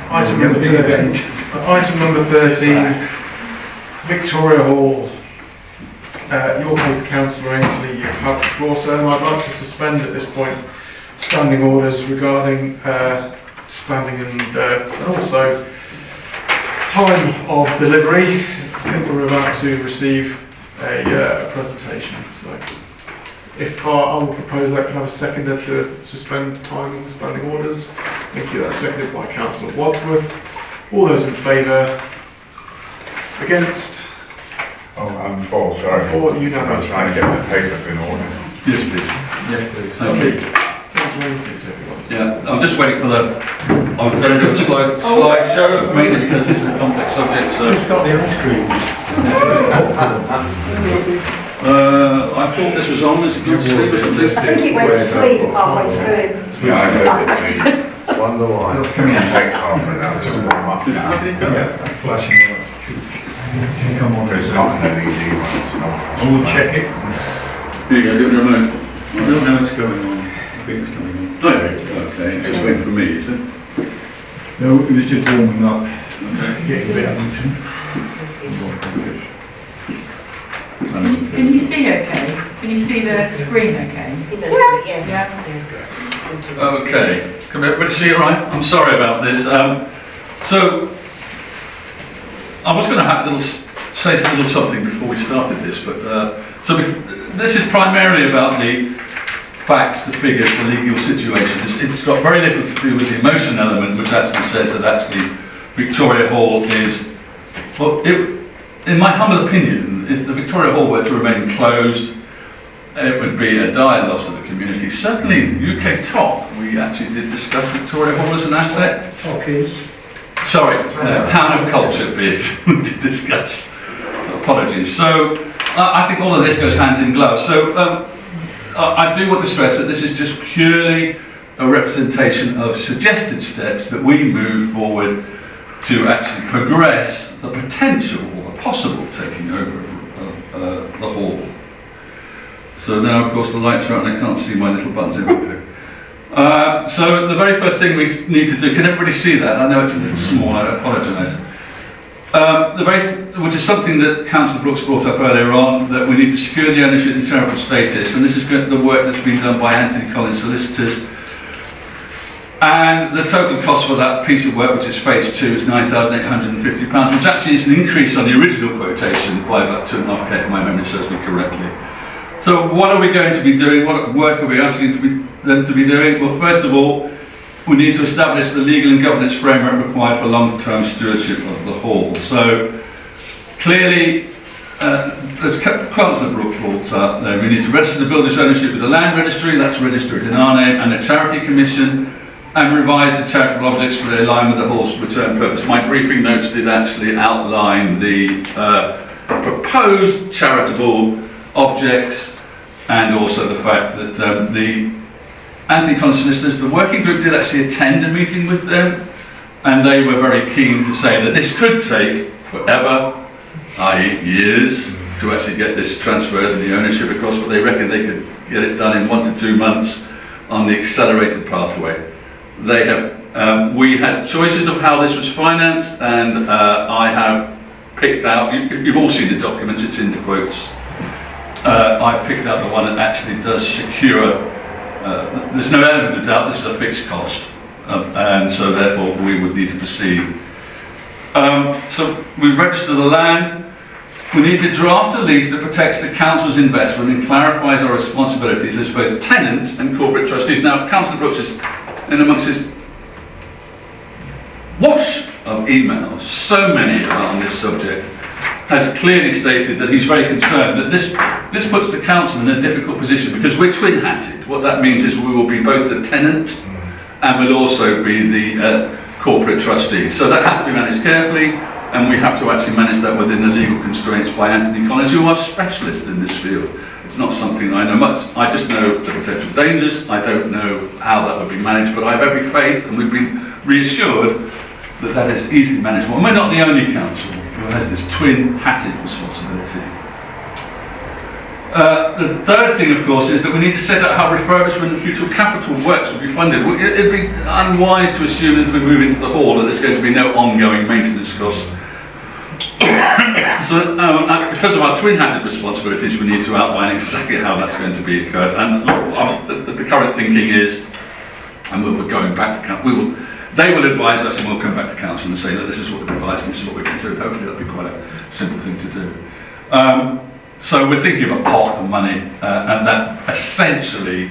Item number 13. Item number 13, Victoria Hall. Your Councillor Ainsley, you have the floor, sir, and I'd like to suspend at this point standing orders regarding standing and also time of delivery. I think we're about to receive a presentation. So if I will propose that, can I have a seconder to suspend time on the standing orders? Thank you. That's seconded by Councillor Wadsworth. All those in favour? Against? Oh, I'm for, sorry. For, unanimous. I'm trying to get the papers in order. Yes, please. Yes, please. Thank you. Councillor Ainsley, to everyone. Yeah, I'm just waiting for I'm going to do a slideshow, mainly because it's a complex subject, so. Who's got the ice creams? I thought this was on, is it going to sleep or something? I think it went to sleep halfway through. Yeah, I heard it. Wonder why. Can you take half an hour, just warm up now? Yeah, flashing lights. Come on. It's not an LED one, it's not. We'll check it. Here you go, give it a remote. I don't know what's going on. I think it's coming on. Oh, yeah, okay, it's waiting for me, is it? No, it was just warming up. Okay. Getting a bit emotional. Can you see okay? Can you see the screen okay? Okay, can everybody see it right? I'm sorry about this. So, I was going to say a little something before we started this, but this is primarily about the facts, the figures, the legal situation. It's got very little to do with the emotion element, which actually says that actually Victoria Hall is, well, in my humble opinion, if the Victoria Hall were to remain closed, it would be a dire loss to the community. Certainly, UK Top, we actually did discuss Victoria Hall as an asset. Sorry, Town of Culture bid, we did discuss. Apologies. So, I think all of this goes hand in glove. So, I do want to stress that this is just purely a representation of suggested steps that we move forward to actually progress the potential or the possible taking over of the hall. So now, of course, the lights are out and I can't see my little buttons everywhere. So the very first thing we need to do, can everybody see that? I know it's a little small, I apologise. Which is something that Councillor Brooks brought up earlier on, that we need to secure the ownership and charitable status, and this is the work that's been done by Anthony Collins Solicitors. And the total cost for that piece of work, which is phase 2, is £9,850, which actually is an increase on the original quotation by about 2.5k, if my memory serves me correctly. So what are we going to be doing? What work are we asking them to be doing? Well, first of all, we need to establish the legal and governance framework required for long-term stewardship of the hall. So clearly, as Councillor Brooks brought up, we need to register the builder's ownership with the Land Registry, that's registered in our name, and the Charity Commission, and revise the charitable objects so they align with the hall's return purpose. My briefing notes did actually outline the proposed charitable objects, and also the fact that the Anthony Collins Solicitors, the working group did actually attend a meeting with them, and they were very keen to say that this could take forever, i.e. years, to actually get this transferred and the ownership across, but they reckon they could get it done in 1 to 2 months on the accelerated pathway. They have, we had choices of how this was financed, and I have picked out, you've all seen the documents, it's in the quotes. I picked out the one that actually does secure, there's no element of doubt this is a fixed cost, and so therefore we would need to proceed. So we register the land. We need to draft a lease that protects the council's investment and clarifies our responsibilities as both tenant and corporate trustees. Now, Councillor Brooks is in amongst his wash of emails, so many on this subject, has clearly stated that he's very concerned that this puts the council in a difficult position because we're twin-hatted. What that means is we will be both the tenant and will also be the corporate trustee. So that has to be managed carefully, and we have to actually manage that within the legal constraints by Anthony Collins, who are specialists in this field. It's not something I know much. I just know the potential dangers. I don't know how that would be managed, but I have every faith, and we've been reassured that that is easily manageable. And we're not the only council who has this twin-hatted responsibility. The third thing, of course, is that we need to set out how refurbishment and future capital works will be funded. It'd be unwise to assume as we move into the hall that there's going to be no ongoing maintenance costs. So, because of our twin-hatted responsibilities, we need to outline exactly how that's going to be occurred. And the current thinking is, and we're going back to they will advise us, and we'll come back to council and say that this is what we've advised and this is what we're going to do. Hopefully that'll be quite a simple thing to do. So we're thinking of a pot of money, and that essentially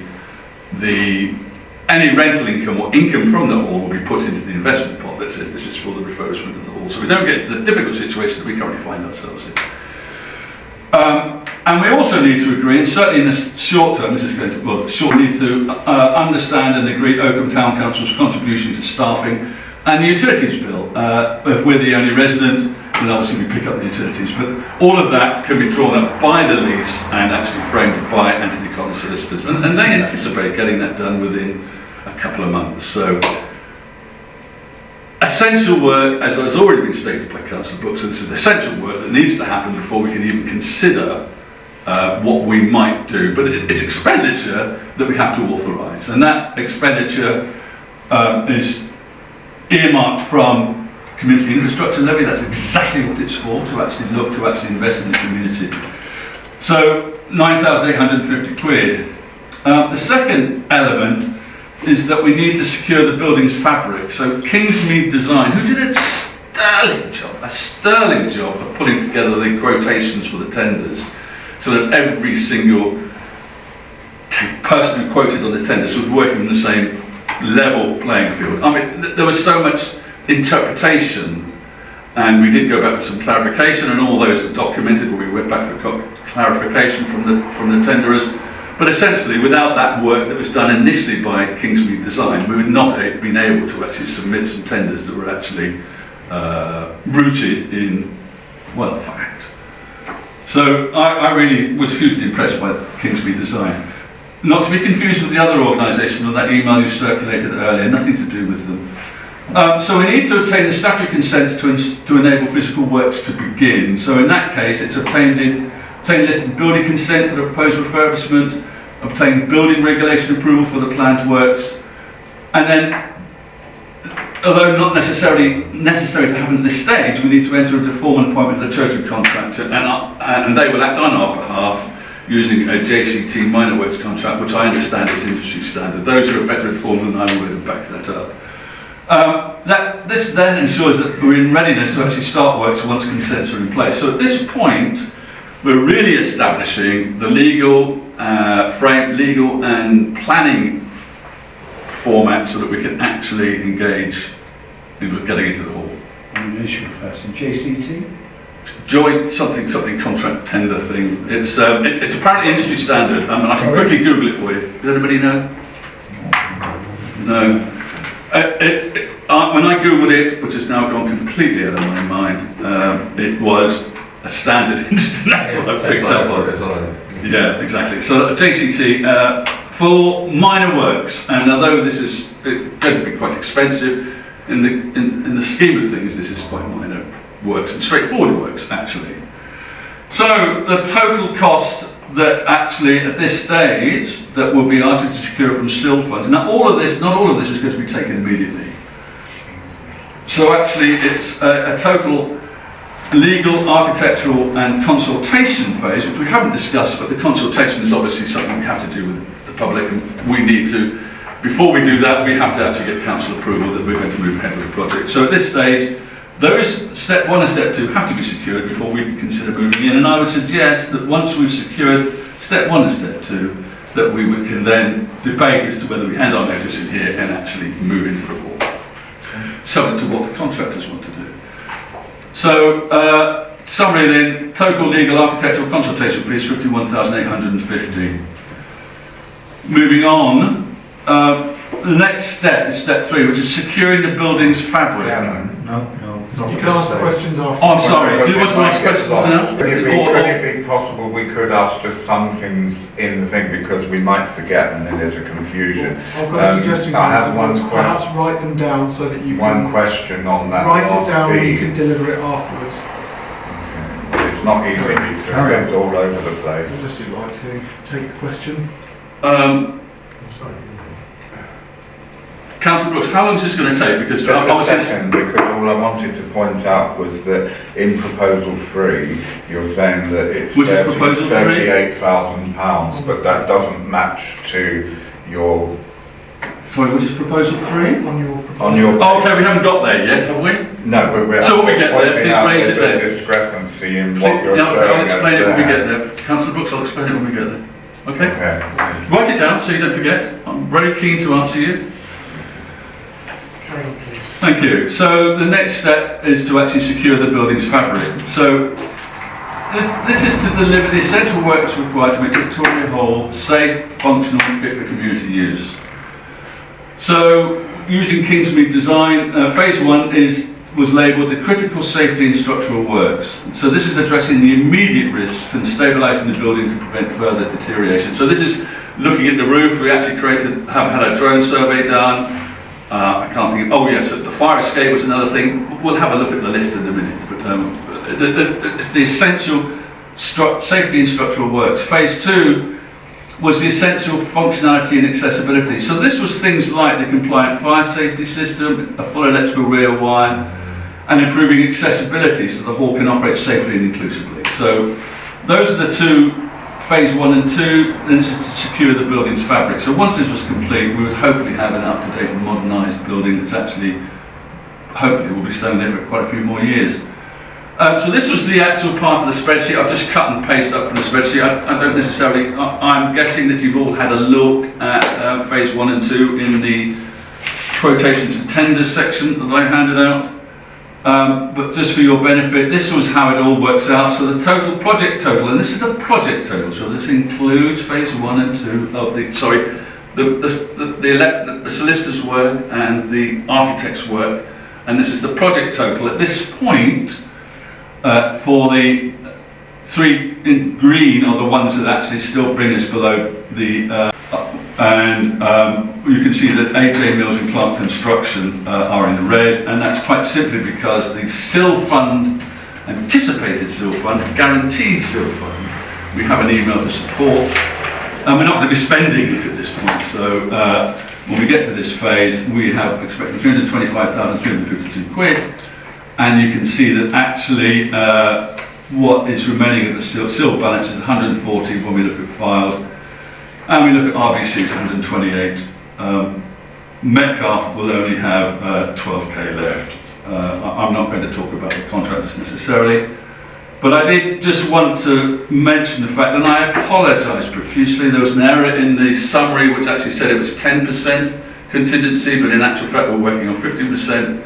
any rental income or income from the hall will be put into the investment pot that says this is for the refurbishment of the hall. So we don't get into the difficult situation that we currently find ourselves in. And we also need to agree, and certainly in the short term, we need to understand and agree Oakham Town Council's contribution to staffing and the utilities bill. If we're the only resident, then obviously we pick up the utilities, but all of that can be drawn up by the lease and actually framed by Anthony Collins Solicitors, and they anticipate getting that done within a couple of months. So essential work, as has already been stated by Councillor Brooks, this is essential work that needs to happen before we can even consider what we might do, but it's expenditure that we have to authorise, and that expenditure is earmarked from community infrastructure levy. That's exactly what it's for, to actually look to actually invest in the community. So 9,850 quid. The second element is that we need to secure the building's fabric. So Kingsmead Design, who did a sterling job of pulling together the quotations for the tenders, so that every single person who quoted on the tenders was working on the same level playing field. I mean, there was so much interpretation, and we did go back for some clarification, and all those are documented where we went back for clarification from the tenderers. But essentially, without that work that was done initially by Kingsmead Design, we would not have been able to actually submit some tenders that were actually rooted in, well, fact. So I really was hugely impressed by Kingsmead Design. Not to be confused with the other organisation or that email you circulated earlier, nothing to do with them. So we need to obtain the statutory consents to enable physical works to begin. So in that case, it's obtain listed building consent for the proposed refurbishment, obtain building regulation approval for the planned works, and then, although not necessarily necessary to happen at this stage, we need to enter into formal appointment of the chosen contractor, and they will act on our behalf using a JCT minor works contract, which I understand is industry standard. Those who are better informed than I would have backed that up. This then ensures that we're in readiness to actually start works once consents are in place. So at this point, we're really establishing the legal and planning format so that we can actually engage with getting into the hall. Initial first, JCT? Joint something contract tender thing. It's apparently industry standard. I can quickly Google it for you. Does anybody know? No. When I Googled it, which has now gone completely out of my mind, it was a standard incident. That's what I picked up on. Yeah, exactly. So JCT for minor works, and although this is going to be quite expensive, in the scheme of things, this is quite minor works and straightforward works actually. So the total cost that actually at this stage that will be asked to secure from CLR funds. Now not all of this is going to be taken immediately. So actually it's a total legal, architectural and consultation phase, which we haven't discussed, but the consultation is obviously something we have to do with the public, and we need to, before we do that, we have to actually get council approval that we're going to move ahead with the project. So at this stage, those step 1 and step 2 have to be secured before we can consider moving in, and I would suggest that once we've secured step 1 and step 2, that we can then debate as to whether we hand our notice in here and actually move into the hall, subject to what the contractors want to do. So, summary then, total legal architectural consultation fees 51,850. Moving on, the next step is step 3, which is securing the building's fabric. No. You can ask the questions after. Oh, I'm sorry. Do you want to ask questions now? Could it be possible we could ask just some things in the thing, because we might forget and then there's a confusion. I've got a suggestion. I have one perhaps question. write them down so that you can One question on that write last it down and you fee. can deliver it afterwards. Okay. It's not easy because it's all over the place. Unless you'd like to take a question. Councillor Brooks, how long is this going to take? Because Just a obviously second, because all I wanted to point out was that in proposal 3, you're saying that it's Which is proposal 3? £38,000, but that doesn't match to your... Sorry, which is proposal 3? On your proposal. On your... Oh, okay, we haven't got there yet, have we? No, but we're So when we just get there, pointing please out raise there's it a there. discrepancy in what you're Yeah, showing I'll explain it us when we there. get there. Councillor Brooks, I'll explain it when we get there. Okay? Okay. Write it down so you don't forget. I'm very keen to answer you. Carry on, please. Thank you. So the next step is to actually secure the building's fabric. So this is to deliver the essential works required to make Victoria Hall safe, functional and fit for community use. So using Kingsmead Design, phase 1 was labelled the critical safety and structural works. So this is addressing the immediate risks and stabilising the building to prevent further deterioration. So this is looking at the roof. We actually have had a drone survey done. I can't think of, oh yes, the fire escape was another thing. We'll have a look at the list in a minute, but it's the essential safety and structural works. Phase 2 was the essential functionality and accessibility. So this was things like the compliant fire safety system, a full electrical rear wire, and improving accessibility so the hall can operate safely and inclusively. So those are the two, phase 1 and 2, and this is to secure the building's fabric. So once this was complete, we would hopefully have an up-to-date and modernised building that's actually, hopefully will be staying there for quite a few more years. So this was the actual part of the spreadsheet. I've just cut and pasted up from the spreadsheet. I don't necessarily, I'm guessing that you've all had a look at phase 1 and 2 in the quotations and tenders section that I handed out. But just for your benefit, this was how it all works out. So the total project total, and this is the project total, so this includes phase 1 and 2 of the, sorry, the solicitor's work and the architect's work, and this is the project total. At this point, for the 3 in green are the ones that actually still bring us below the, you can see that AJ Mills and Clark Construction are in red, and that's quite simply because the SIL fund, anticipated SIL fund, guaranteed SIL fund, we have an email to support, and we're not going to be spending it at this point. So when we get to this phase, we have expected 325,352 quid, and you can see that actually what is remaining of the SIL balance is 140 when we look at filed. And we look at RBC, it's 128. Metcalfe will only have 12k left. I'm not going to talk about the contractors necessarily, but I did just want to mention the fact, and I apologise profusely, there was an error in the summary which actually said it was 10% contingency, but in actual fact we're working on 15%,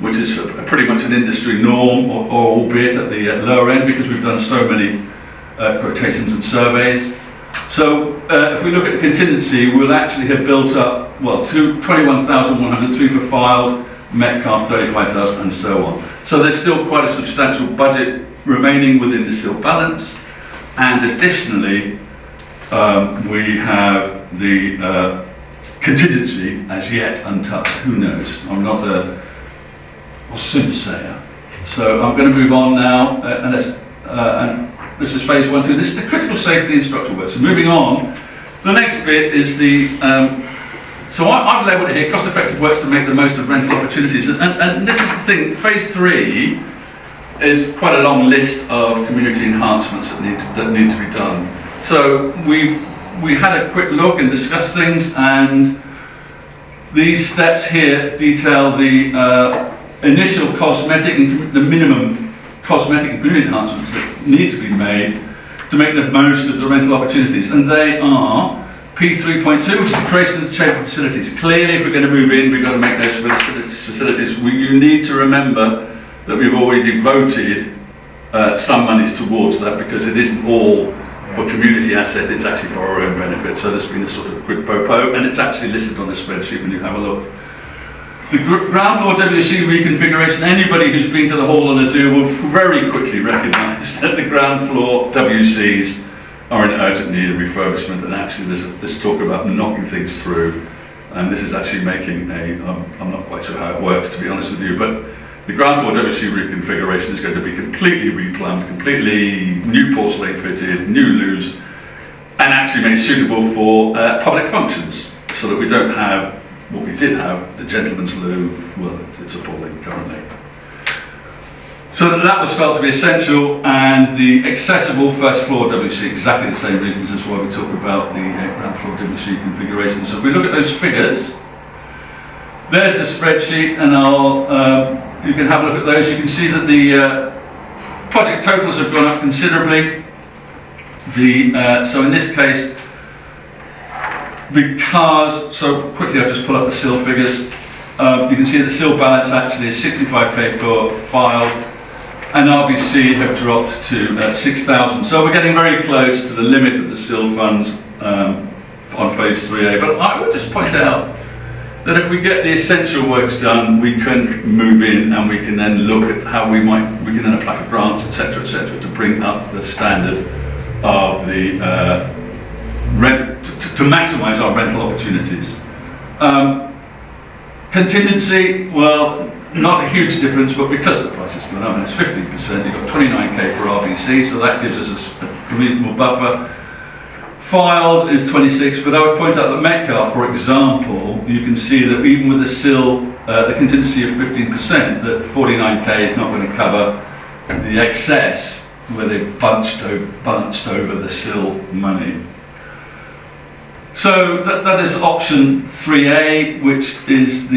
which is pretty much an industry norm, or albeit at the lower end, because we've done so many quotations and surveys. So if we look at contingency, we'll actually have built up, well, 21,103 for filed, Metcalfe 35,000 and so on. So there's still quite a substantial budget remaining within the SIL balance, and additionally we have the contingency as yet untouched. Who knows? I'm not a soothsayer. So I'm going to move on now, and this is phase 1 through. This is the critical safety and structural work. So moving on, the next bit is the, so I've labelled it here, cost-effective works to make the most of rental opportunities. And this is the thing, phase 3 is quite a long list of community enhancements that need to be done. So we had a quick look and discussed things, and these steps here detail the initial cosmetic and the minimum cosmetic and community enhancements that need to be made to make the most of the rental opportunities, and they are P3.2, which is the creation of the chamber facilities. Clearly, if we're going to move in, we've got to make those facilities. You need to remember that we've already voted some monies towards that, because it isn't all for community asset, it's actually for our own benefit. So there's been a sort of quid pro quo, and it's actually listed on the spreadsheet when you have a look. The ground floor WC reconfiguration, anybody who's been to the hall on a do will very quickly recognise that the ground floor WCs are in urgent need of refurbishment, and actually there's this talk about knocking things through, and this is actually making I'm not quite sure how it works, to be honest with you, but the ground floor WC reconfiguration is going to be completely replumbed, completely new porcelain fitted, new loos, and actually made suitable for public functions, so that we don't have what we did have, the gentleman's loo. Well, it's appalling currently. So that was felt to be essential, and the accessible first floor WC, exactly the same reasons as why we talk about the ground floor WC configuration. So if we look at those figures, there's the spreadsheet, and you can have a look at those. You can see that the project totals have gone up considerably. So in this case, because, so quickly I'll just pull up the SIL figures. You can see that the SIL balance actually is 65k for filed, and RBC have dropped to 6,000. So we're getting very close to the limit of the SIL funds on phase 3A. But I would just point out that if we get the essential works done, we can move in, and we can then look at how we can then apply for grants, etc., to bring up the standard of the to maximise our rental opportunities. Contingency, well, not a huge difference, but because the price has gone up and it's 15%, you've got 29k for RBC, so that gives us a reasonable buffer. Filed is 26, but I would point out that Metcalfe, for example, you can see that even with the SIL, the contingency of 15%, that 49k is not going to cover the excess where they bunched over the SIL money. So that is option 3A, which is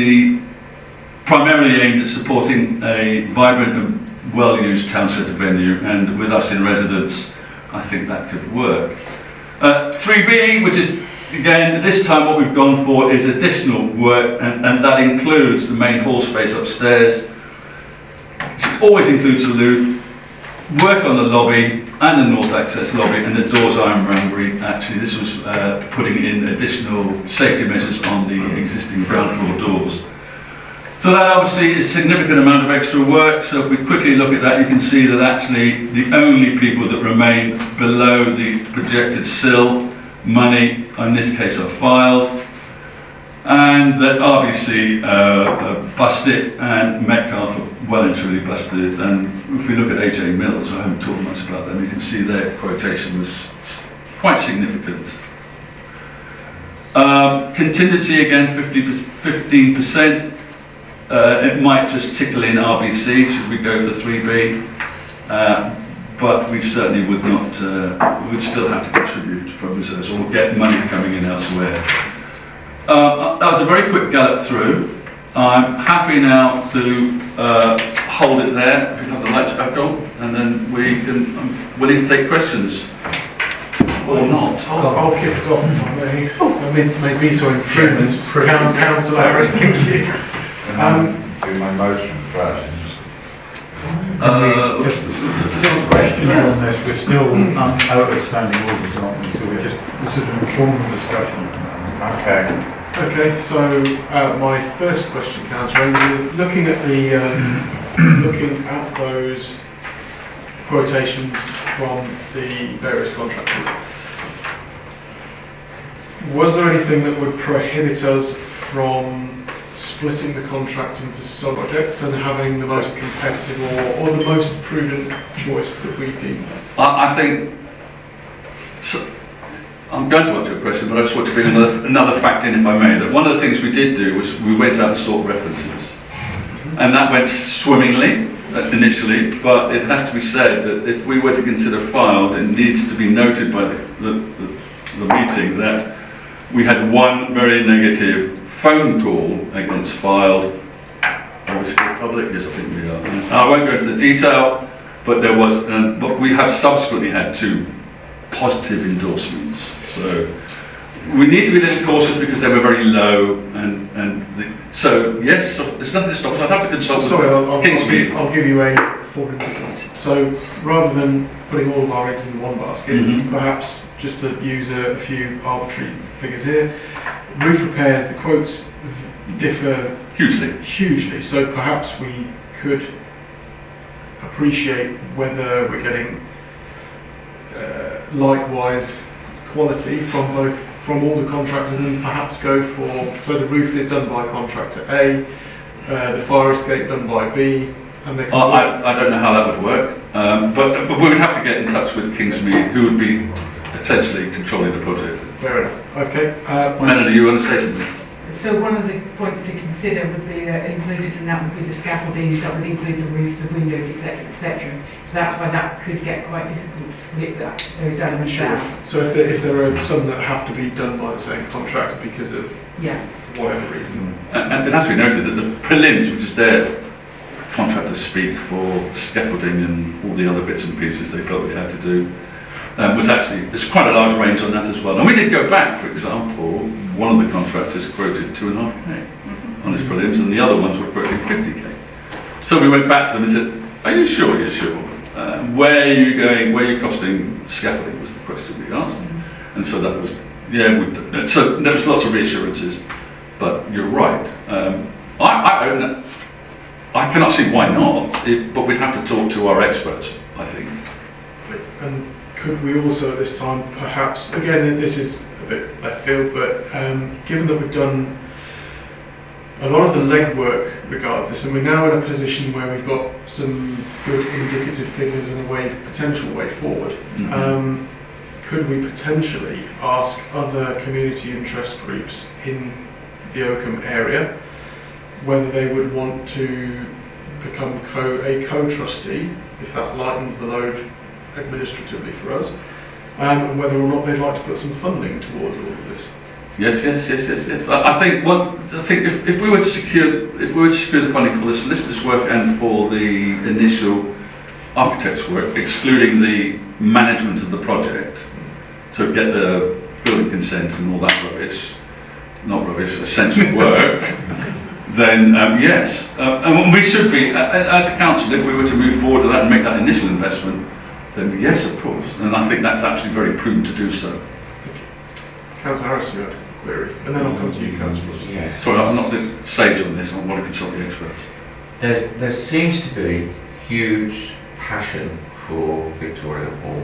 primarily aimed at supporting a vibrant and well-used town centre venue, and with us in residence, I think that could work. 3B, which is, again, this time what we've gone for is additional work, and that includes the main hall space upstairs. It always includes the loo, work on the lobby and the north access lobby and the doors iron rambry. Actually, this was putting in additional safety measures on the existing ground floor doors. So that obviously is a significant amount of extra work. So if we quickly look at that, you can see that actually the only people that remain below the projected SIL money, in this case, are filed, and that RBC busted and Metcalfe are well and truly busted. And if we look at AJ Mills, I haven't talked much about them, you can see their quotation was quite significant. Contingency again, 15%. It might just tickle in RBC, should we go for 3B, but we certainly would not, we would still have to contribute from reserves or get money coming in elsewhere. That was a very quick gallop through. I'm happy now to hold it there, we can have the lights back on, and then we can, I'm willing to take questions. Or not. I'll kick us off if I may. I mean, maybe so improvements. Council errors, thank you. Do my motion first. Just questions on this, we're still outstanding orders, aren't we? So we're just, this is an informal discussion. Okay. Okay, so my first question, Councillor, is looking at those quotations from the various contractors. Was there anything that would prohibit us from splitting the contract into sub-projects and having the most competitive or the most prudent choice that we deem? I think, so, I'm going to answer your question, but I just want to bring another fact in, if I may, that one of the things we did do was we went out and sought references. And that went swimmingly initially, but it has to be said that if we were to consider filed, it needs to be noted by the meeting that we had one very negative phone call against filed. Are we still public? Yes, I think we are. I won't go into the detail, but there was, but we have subsequently had 2 positive endorsements. So we need to be a little cautious because they were very low, so yes, there's nothing that stops. I'd have to consult with Kingsmead. I'll give you a for instance. So rather than putting all of our eggs in one basket, perhaps just to use a few arbitrary figures here, roof repairs, the quotes differ hugely. So perhaps we could appreciate whether we're getting likewise quality from all the contractors, and perhaps go for, so the roof is done by contractor A, the fire escape done by B, and they can I don't know how that would work, but we would have to get in touch with Kingsmead, who would be essentially controlling the project. Fair enough. Okay. Melanie, you want to say something? So one of the points to consider would be included in that would be the scaffolding that would include the roofs, the windows, etc., etc. So that's why that could get quite difficult to split those elements out. So if there are some that have to be done by the same contractor because of whatever reason. And it has to be noted that the prelims, which is their contractors speak for scaffolding and all the other bits and pieces they felt they had to do, was actually, there's quite a large range on that as well. And we did go back, for example, one of the contractors quoted 2.5k on his prelims, and the other ones were quoting 50k. So we went back to them and said, are you sure you're sure? Where are you going, where are you costing scaffolding was the question we asked. And so that was, so there was lots of reassurances, but you're right. I cannot see why not, but we'd have to talk to our experts, I think. And could we also at this time perhaps, again this is a bit left field, but given that we've done a lot of the legwork regards this, and we're now in a position where we've got some good indicative figures and a potential way forward, could we potentially ask other community interest groups in the Oakham area whether they would want to become a co-trustee, if that lightens the load administratively for us, and whether or not they'd like to put some funding towards all of this. Yes. I think if we were to secure the funding for the solicitor's work and for the initial architect's work, excluding the management of the project, to get the building consent and all that rubbish, not rubbish, essential work, then yes. And we should be, as a council, if we were to move forward with that and make that initial investment, then yes, of course. And I think that's actually very prudent to do so. Councillor Harris, you had a query, and then I'll come to you, Councillor. Yeah. Sorry, I'm not the sage on this, I want to consult the experts. There seems to be huge passion for Victoria Hall.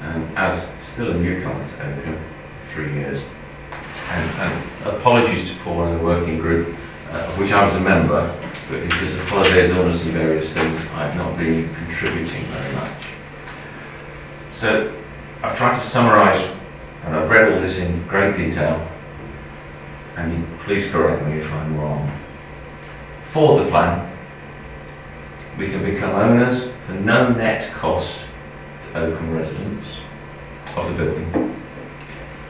And as still a newcomer to Oakham, 3 years, and apologies to Paul and the working group, of which I was a member, but because of holidays, illness and various things, I've not been contributing very much. So I've tried to summarise, and I've read all this in great detail, and please correct me if I'm wrong. For the plan, we can become owners for no net cost to Oakham residents of the building.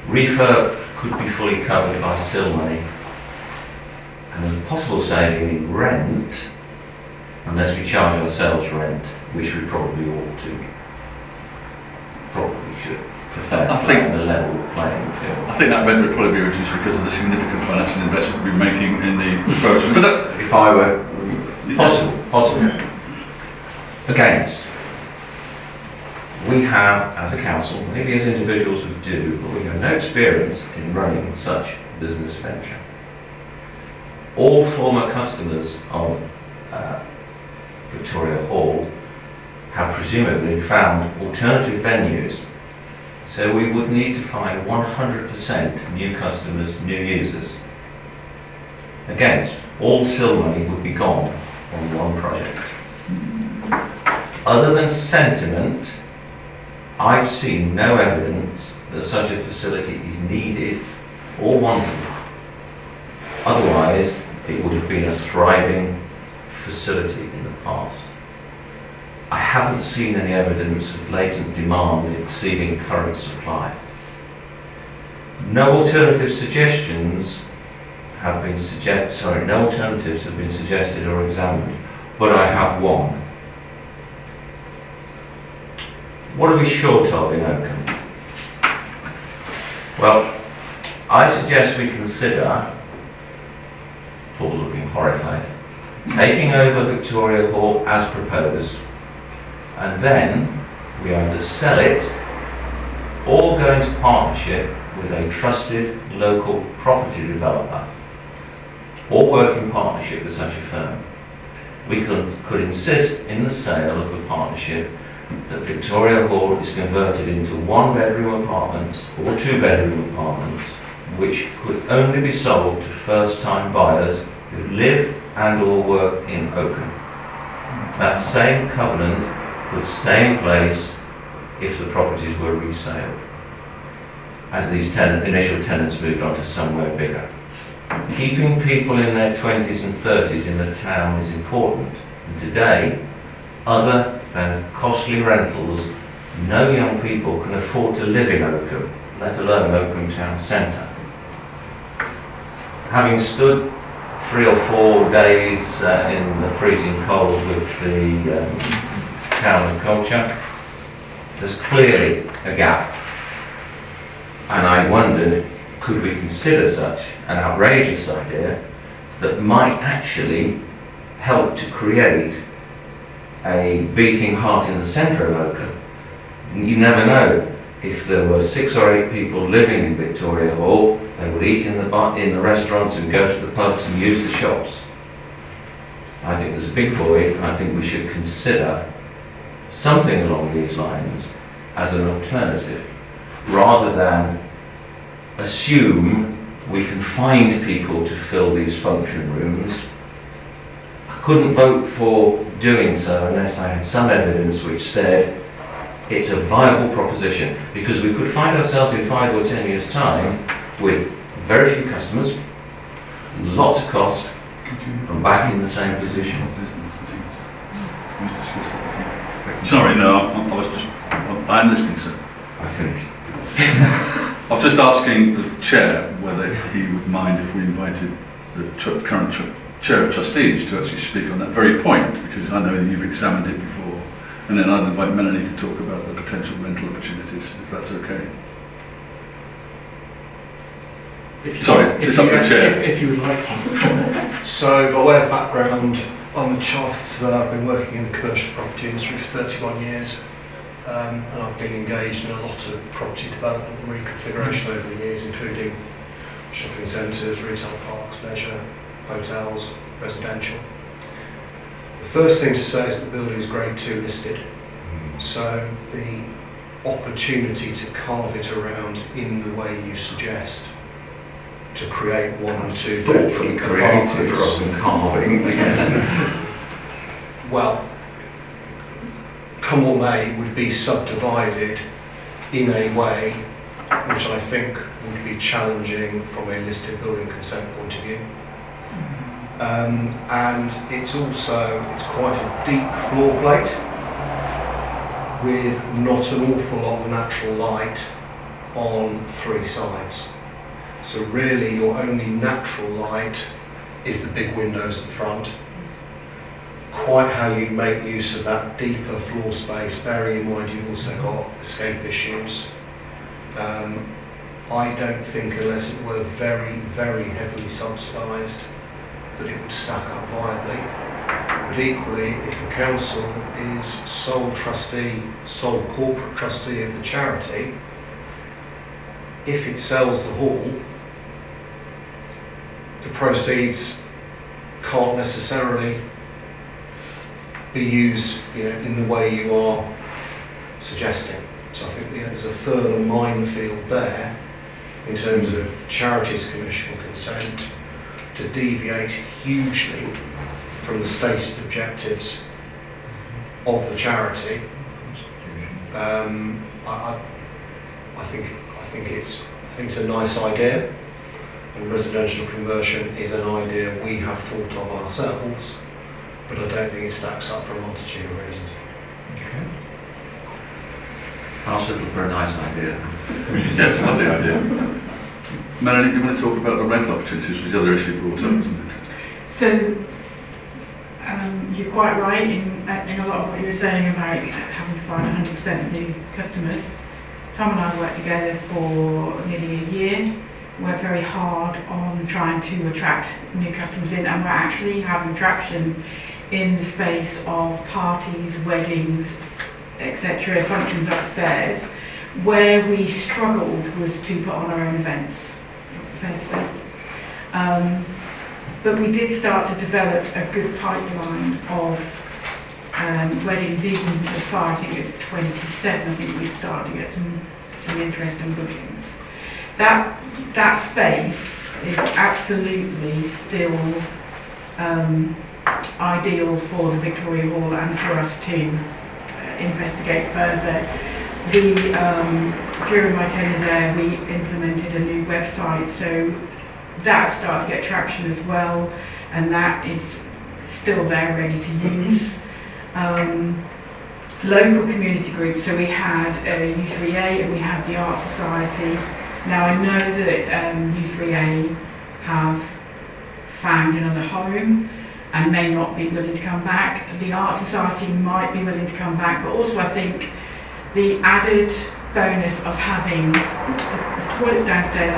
Refurb could be fully covered by SIL money, and there's a possible saving in rent, unless we charge ourselves rent, which we probably ought to. Probably should. Prefer I think a level playing field. I think that rent would probably be reduced because of the significant financial investment we're making in the refurbishment. But If I were possible. Against. We have, as a council, maybe as individuals we do, but we have no experience in running such a business venture. All former customers of Victoria Hall have presumably found alternative venues, so we would need to find 100% new customers, new users. Against, all SIL money would be gone on one project. Other than sentiment, I've seen no evidence that such a facility is needed or wanted. Otherwise, it would have been a thriving facility in the past. I haven't seen any evidence of latent demand exceeding current supply. No alternatives have been suggested or examined, but I have one. What are we short of in Oakham? Well, I suggest we consider, Paul's looking horrified, taking over Victoria Hall as proposed, and then we either sell it or go into partnership with a trusted local property developer, or work in partnership with such a firm. We could insist in the sale of the partnership that Victoria Hall is converted into 1-bedroom apartments or 2-bedroom apartments, which could only be sold to first-time buyers who live and or work in Oakham. That same covenant would stay in place if the properties were resale, as these initial tenants moved on to somewhere bigger. Keeping people in their 20s and 30s in the town is important, and today, other than costly rentals, no young people can afford to live in Oakham, let alone Oakham Town Centre. Having stood 3 or 4 days in the freezing cold with the Town of Culture, there's clearly a gap. And I wondered, could we consider such an outrageous idea that might actually help to create a beating heart in the centre of Oakham? You never know. If there were 6 or 8 people living in Victoria Hall, they would eat in the restaurants and go to the pubs and use the shops. I think there's a big void, and I think we should consider something along these lines as an alternative, rather than assume we can find people to fill these function rooms. I couldn't vote for doing so unless I had some evidence which said It's a viable proposition, because we could find ourselves in 5 or 10 years' time with very few customers, lots of cost, and back in the same position. Sorry, no, I'm listening, sir. I finished. I'm just asking the chair whether he would mind if we invited the current chair of trustees to actually speak on that very point, because I know you've examined it before, and then I'd invite Melanie to talk about the potential rental opportunities, if that's okay. It's up to the chair. If you would like to. So, by way of background, I'm a chartered surveyor. I've been working in the commercial property industry for 31 years, and I've been engaged in a lot of property development and reconfiguration over the years, including shopping centres, retail parks, leisure, hotels, residential. The first thing to say is that the building is Grade 2 listed, so the opportunity to carve it around in the way you suggest, to create 1 and 2 Thoughtfully creative rather than carving. Well, come what may, would be subdivided in a way which I think would be challenging from a listed building consent point of view. And it's quite a deep floor plate with not an awful lot of natural light on 3 sides. So really your only natural light is the big windows at the front. Quite how you make use of that deeper floor space, bearing in mind you've also got escape issues. I don't think, unless it were very, very heavily subsidised, that it would stack up viably. But equally, if the council is sole trustee, sole corporate trustee of the charity, if it sells the hall, the proceeds can't necessarily be used, in the way you are suggesting. So I think there's a further minefield there in terms of charities' commission consent to deviate hugely from the stated objectives of the charity. I think it's a nice idea, and residential conversion is an idea we have thought of ourselves, but I don't think it stacks up for a multitude of reasons. Okay. I'll settle for a nice idea. Yes, lovely idea. Melanie, do you want to talk about the rental opportunities, which is the other issue brought up, isn't it? So, you're quite right in a lot of what you were saying about having to find 100% of new customers. Tom and I worked together for nearly a year, worked very hard on trying to attract new customers in, and we're actually having traction in the space of parties, weddings, etc., functions upstairs. Where we struggled was to put on our own events, fair to say. But we did start to develop a good pipeline of weddings, even as far, I think it's 27, I think we'd started to get some interest and bookings. That space is absolutely still ideal for the Victoria Hall and for us to investigate further. During my tenure there, we implemented a new website, so that started to get traction as well, and that is still there ready to use. Local community groups, so we had U3A and we had the Art Society. Now I know that U3A have found another home and may not be willing to come back. The Art Society might be willing to come back, but also I think the added bonus of having the toilets downstairs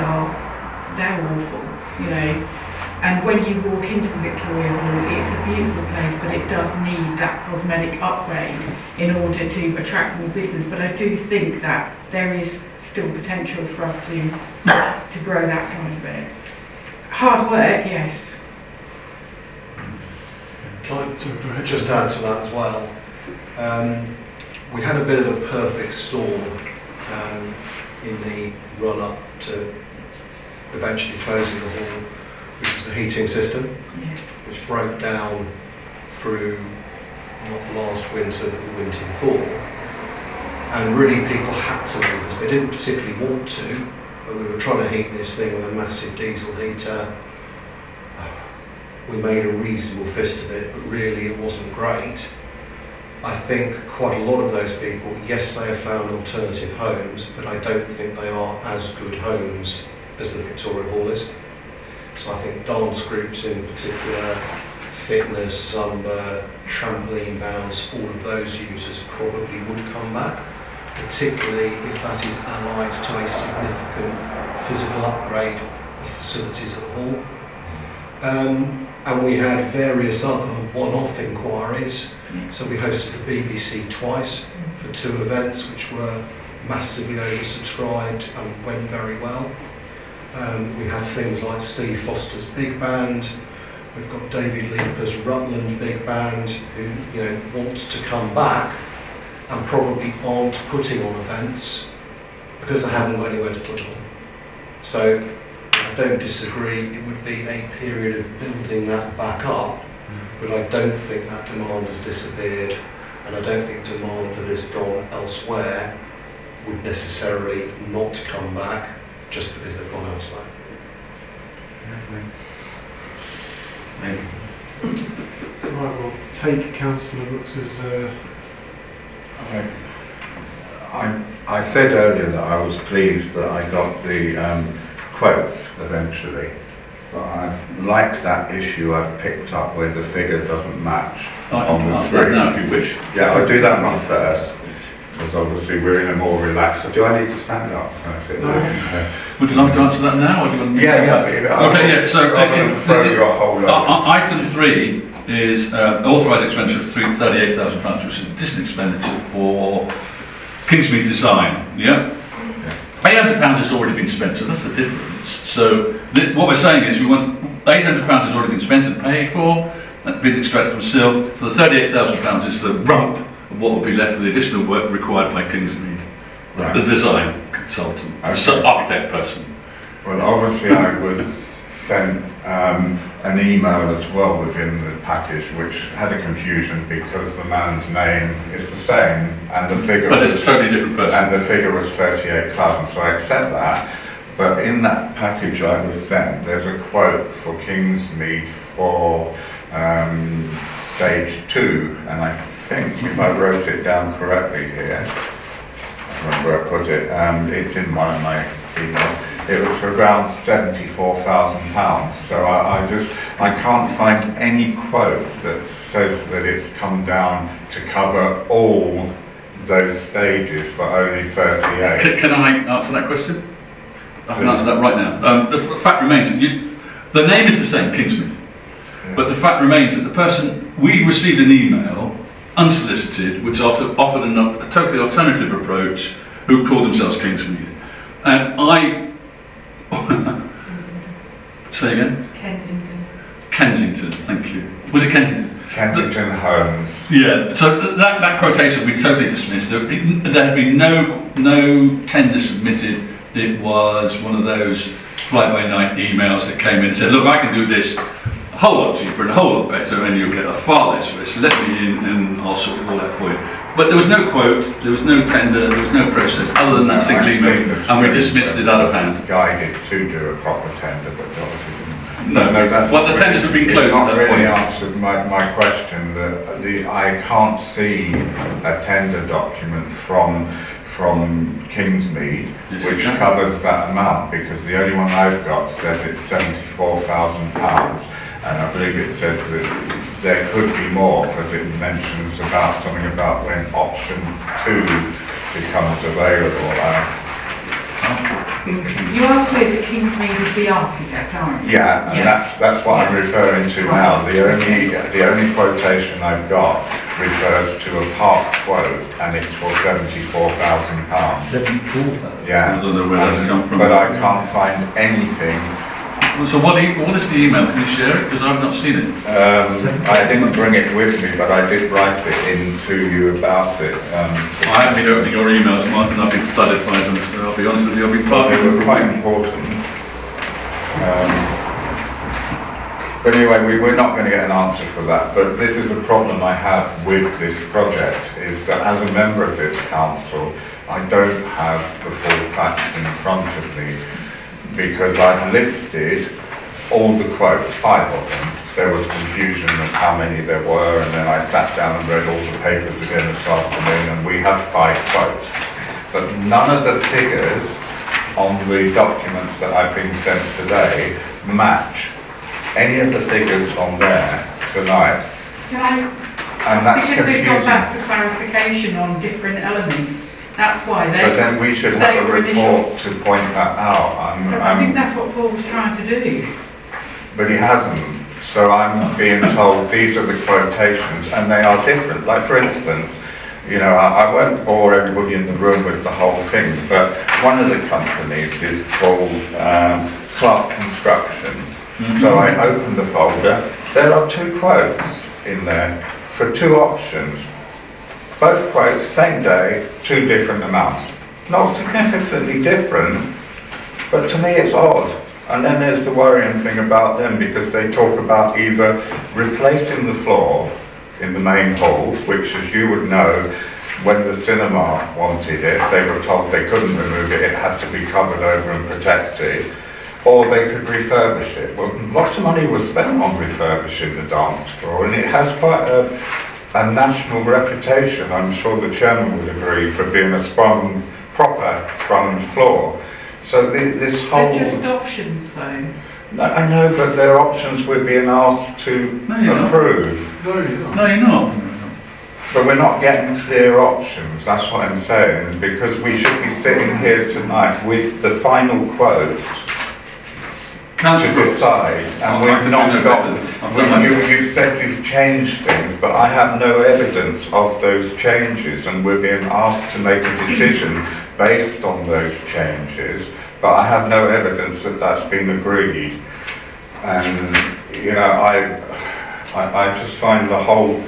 they're awful, and when you walk into the Victoria Hall, it's a beautiful place, but it does need that cosmetic upgrade in order to attract more business. But I do think that there is still potential for us to grow that side of it. Hard work, yes. Can I just add to that as well? We had a bit of a perfect storm in the run-up to eventually closing the hall, which was the heating system, which broke down through not last winter but the winter before. And really people had to leave us. They didn't particularly want to, but we were trying to heat this thing with a massive diesel heater. We made a reasonable fist of it, but really it wasn't great. I think quite a lot of those people, yes, they have found alternative homes, but I don't think they are as good homes as the Victoria Hall is. So I think dance groups in particular, fitness, Zumba, trampoline bounds, all of those users probably would come back, particularly if that is allied to a significant physical upgrade of facilities at the hall. And we had various other one-off inquiries. So we hosted the BBC twice for 2 events, which were massively oversubscribed and went very well. We had things like Steve Foster's big band. We've got David Leaper's Rutland big band, who wants to come back and probably aren't putting on events because they haven't got anywhere to put on. So I don't disagree, it would be a period of building that back up, but I don't think that demand has disappeared, and I don't think demand that has gone elsewhere would necessarily not come back just because they've gone elsewhere. Right, we'll take Councillor Brooks's. I said earlier that I was pleased that I got the quotes eventually, but I've liked that issue I've picked up where the figure doesn't match on the screen. Now, if you wish. Yeah, I'll do that one first, because obviously we're in a more relaxed. Do I need to stand up? Can I sit down? Would you like to answer that now, or do you want me to? Yeah. Okay, yeah. So throw your whole lot. item 3 is authorised expenditure of £38,000, which is additional expenditure for Kingsmead design. Yeah. £800 has already been spent, so that's the difference. So what we're saying is we want £800 has already been spent and paid for, and been extracted from CIL. So the £38,000 is the rump of what will be left for the additional work required by Kingsmead, Right. the design consultant, Okay. architect person. Well, obviously I was sent an email as well within the package which had a confusion because the man's name is the same and the figure But was, it's a totally different person. and the figure was 38,000, so I accept that. But in that package I was sent, there's a quote for Kingsmead for stage 2, and I think if I wrote it down correctly here, I remember where I put it, it's in one of my emails. It was for around £74,000. So I can't find any quote that says that it's come down to cover all those stages, but only 38. Can I answer that question? I can answer that right now. The fact remains that the name is the same, Kingsmead, but the fact remains that the person, we received an email, unsolicited, which offered a totally alternative approach, who called themselves Kingsmead. And I... Say again? Kensington, thank you. Was it Kensington? Kensington Homes. Yeah, so that quotation we totally dismissed. There had been no tender submitted. It was one of those fly-by-night emails that came in and said, look, I can do this a whole lot cheaper and a whole lot better, and you'll get a far less risk. Let me in and I'll sort it all out for you. But there was no quote, there was no tender, there was no process other than that single email, and we dismissed it out of hand. Guided to do a proper tender, but obviously didn't. No, that's well, the tenders have been closed It's at not that really point. answered my question. I can't see a tender document from Kingsmead Yes, which you can. covers that amount, because the only one I've got says it's £74,000, and I believe it says that there could be more, because it mentions about something about when option 2 becomes available. You are clear that Kingsmead is the architect, aren't you? Yeah, and that's what I'm referring to now. The only quotation I've got refers to a part quote, and it's for £74,000. 74,000? Yeah, I don't know where that's come from. but I can't find anything. So what is the email? Can you share it? Because I've not seen it. I didn't bring it with me, but I did write it in to you about it. I haven't been opening your emails, Mark, and I've been flooded by them, so I'll be honest with you, I'll be part They of were it. quite important. But anyway, we're not going to get an answer for that. But this is a problem I have with this project, is that as a member of this council, I don't have the full facts in front of me, because I've listed all the quotes, 5 of them. There was confusion of how many there were, and then I sat down and read all the papers again this afternoon, and we have 5 quotes. But none of the figures on the documents that I've been sent today match any of the figures on there tonight. And that's because we've gone confusing. back for clarification on different elements. That's why they. But then we should have a report to point that out. I think that's what Paul was trying to do. But he hasn't. So I'm being told these are the quotations, and they are different. Like, for instance, you know, I won't bore everybody in the room with the whole thing, but one of the companies is called Cllr Construction. So I opened the folder. There are 2 quotes in there for 2 options. Both quotes, same day, 2 different amounts. Not significantly different, but to me it's odd. And then there's the worrying thing about them, because they talk about either replacing the floor in the main hall, which, as you would know, when the cinema wanted it, they were told they couldn't remove it, it had to be covered over and protected, or they could refurbish it. Well, lots of money was spent on refurbishing the dance floor, and it has quite a national reputation, I'm sure the chairman would agree, for being a proper sponge floor. So this whole... They're just options though. No, I know, but their options we're being asked to approve. No, you're not. No, you're not. But we're not getting clear options, that's what I'm saying, because we should be sitting here tonight with the final quotes to decide, and we've not got... You've said you've changed things, but I have no evidence of those changes, and we're being asked to make a decision based on those changes, but I have no evidence that that's been agreed. And, you know, I just find the whole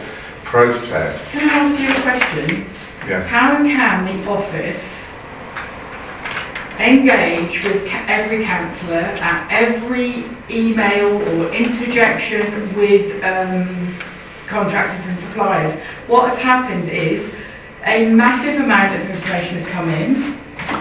process... Can I ask you a question? Yeah. How can the office engage with every councillor at every email or interjection with contractors and suppliers? What has happened is a massive amount of information has come in,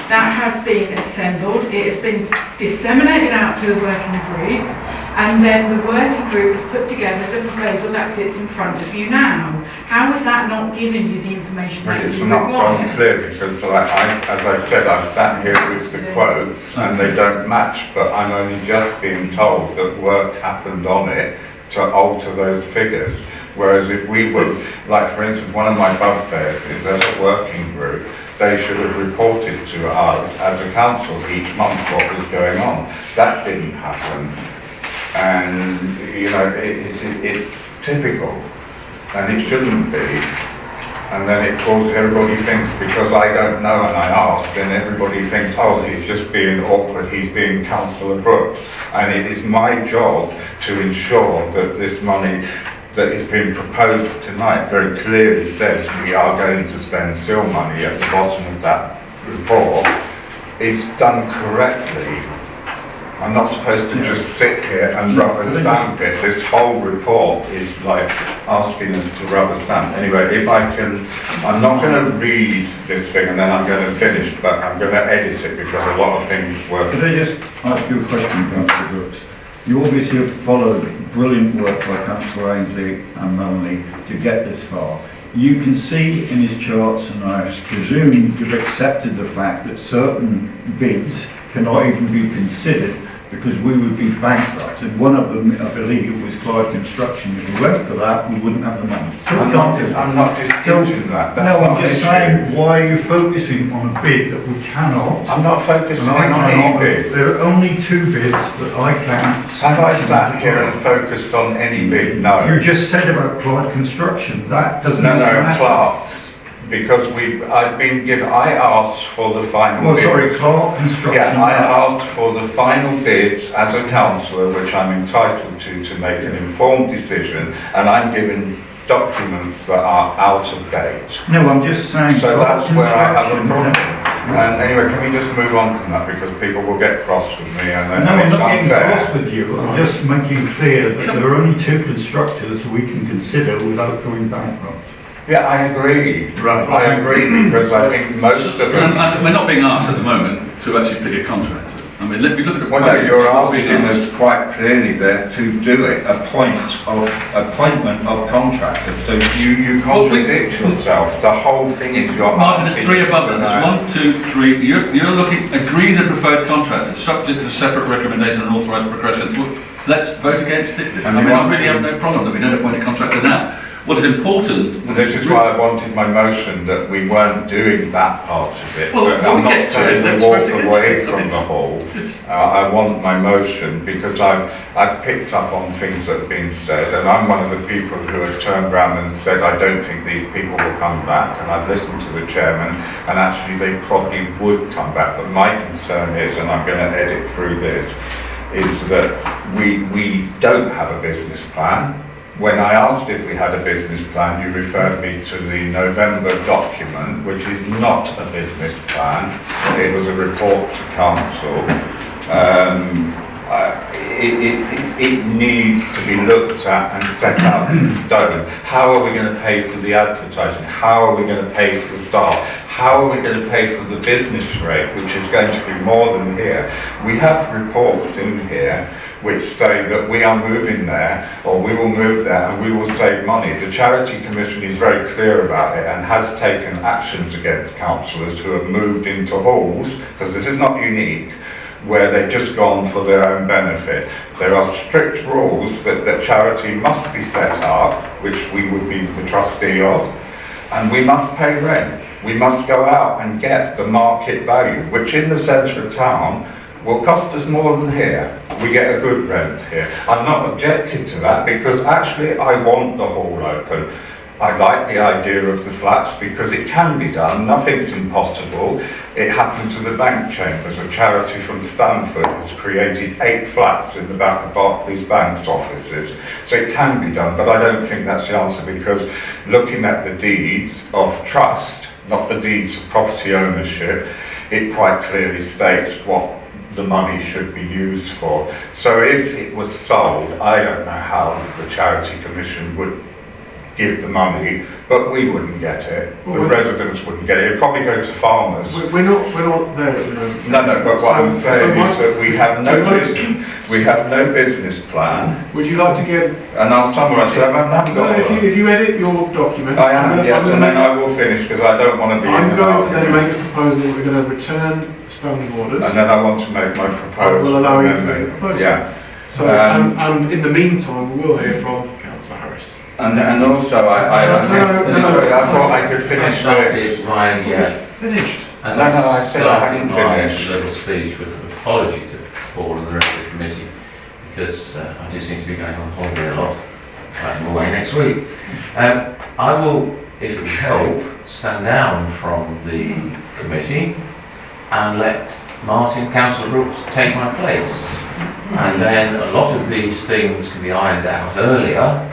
that has been assembled, it has been disseminated out to the working group, and then the working group has put together the proposal that sits in front of you now. How is that not giving you the information But that it's you not require? gone clear, because as I said, I've sat here with the quotes and they don't match, but I'm only just being told that work happened on it to alter those figures. Whereas if we were, like for instance, one of my bugbears is as a working group, they should have reported to us as a council each month what was going on. That didn't happen. And, you know, it's typical, and it shouldn't be. And then it causes, everybody thinks, because I don't know and I ask, then everybody thinks, oh, he's just being awkward, he's being Councillor Brooks. And it is my job to ensure that this money that is being proposed tonight very clearly says we are going to spend seal money at the bottom of that report, is done correctly. I'm not supposed to just sit here and rubber stamp it. This whole report is like asking us to rubber stamp. Anyway, if I can, I'm not going to read this thing and then I'm going to finish, but I'm going to edit it because a lot of things were... Could I just ask you a question, Councillor Brooks? You obviously have followed brilliant work by Councillor Ainsley and Melanie to get this far. You can see in his charts, and I presume you've accepted the fact that certain bids cannot even be considered because we would be bankrupt. And one of them, I believe, was Clyde Construction. If we went for that, we wouldn't have the money. So we can't do that. I'm not disputing that. That's No, not I'm just an issue. saying, why are you focusing on a bid that we cannot? I'm not focusing And I on cannot. any bid. There are only 2 bids that I can. Have I sat here and focused on any bid? No. You just said about Clyde Construction. That doesn't No, matter. Clark. Because I asked for the final Well, bids. sorry, Clyde Construction. Yeah, I asked for the final bids as a councillor, which I'm entitled to make an informed decision, and I'm given documents that are out of date. No, I'm just saying. So Clyde that's where I have a Construction problem. And anyway, can we just move on from that, because people will get cross with me and No, I'm it's not getting unfair. cross with you, I'm just making clear that there are only 2 constructors we can consider without going bankrupt. Yeah, I agree. Right. I agree, because I think most of them... And we're not being asked at the moment to actually pick a contractor. I mean, if you look at the... Well, no, you're asking us. us quite clearly there to do it, appointment of contractors, so you contradict yourself. The whole thing is you're Martin, there's asking 3 us above to that. know. There's 1, 2, 3. You're looking, agree the preferred contractor, subject to separate recommendation and authorised progression. Well, let's vote against it. And I you mean, I want really to- have no problem that we don't appoint a contractor now. What is important... This is why I wanted my motion that we weren't doing that part of it. Well, But when I'm we not get to saying it, we let's walk vote against away it. I from mean, the whole. it's- I want my motion because I've picked up on things that have been said, and I'm one of the people who have turned around and said I don't think these people will come back, and I've listened to the chairman, and actually they probably would come back. But my concern is, and I'm going to edit through this, is that we don't have a business plan. When I asked if we had a business plan, you referred me to the November document, which is not a business plan. It was a report to council. It needs to be looked at and set out in stone. How are we going to pay for the advertising? How are we going to pay for the staff? How are we going to pay for the business rate, which is going to be more than here? We have reports in here which say that we are moving there, or we will move there, and we will save money. The Charity Commission is very clear about it and has taken actions against councillors who have moved into halls, because this is not unique, where they've just gone for their own benefit. There are strict rules that charity must be set up, which we would be the trustee of, and we must pay rent. We must go out and get the market value, which in the centre of town will cost us more than here. We get a good rent here. I'm not objecting to that because actually I want the hall open. I like the idea of the flats because it can be done, nothing's impossible. It happened to the bank chambers. A charity from Stanford has created 8 flats in the back of Barclays Bank's offices. So it can be done, but I don't think that's the answer, because looking at the deeds of trust, not the deeds of property ownership, it quite clearly states what the money should be used for. So if it was sold, I don't know how the Charity Commission would give the money, but we wouldn't get it. The residents wouldn't get it. It'd probably go to farmers. We're not there at the moment. No, but what I'm saying is that we have no business plan. Would you like to get... And I'll summarise, because I haven't No, got one. if you edit your document... I am, yes, and then I will finish, because I don't want to be in I'm an going to then argument. make a proposal that we're going to return standing orders. And then I want to make my proposal. will allow you to make a amendment. proposal. Yeah. So, and in the meantime, we will hear from Councillor Harris. And also, I thought I could finish Started this. my Finished. as No, I said I hadn't started my finished. little speech with an apology to Paul and the rest of the committee, because I do seem to be going on holiday a lot. I'm away next week. I will, if it would help, stand down from the committee and let Martin, Councillor Brooks, take my place. And then a lot of these things can be ironed out earlier,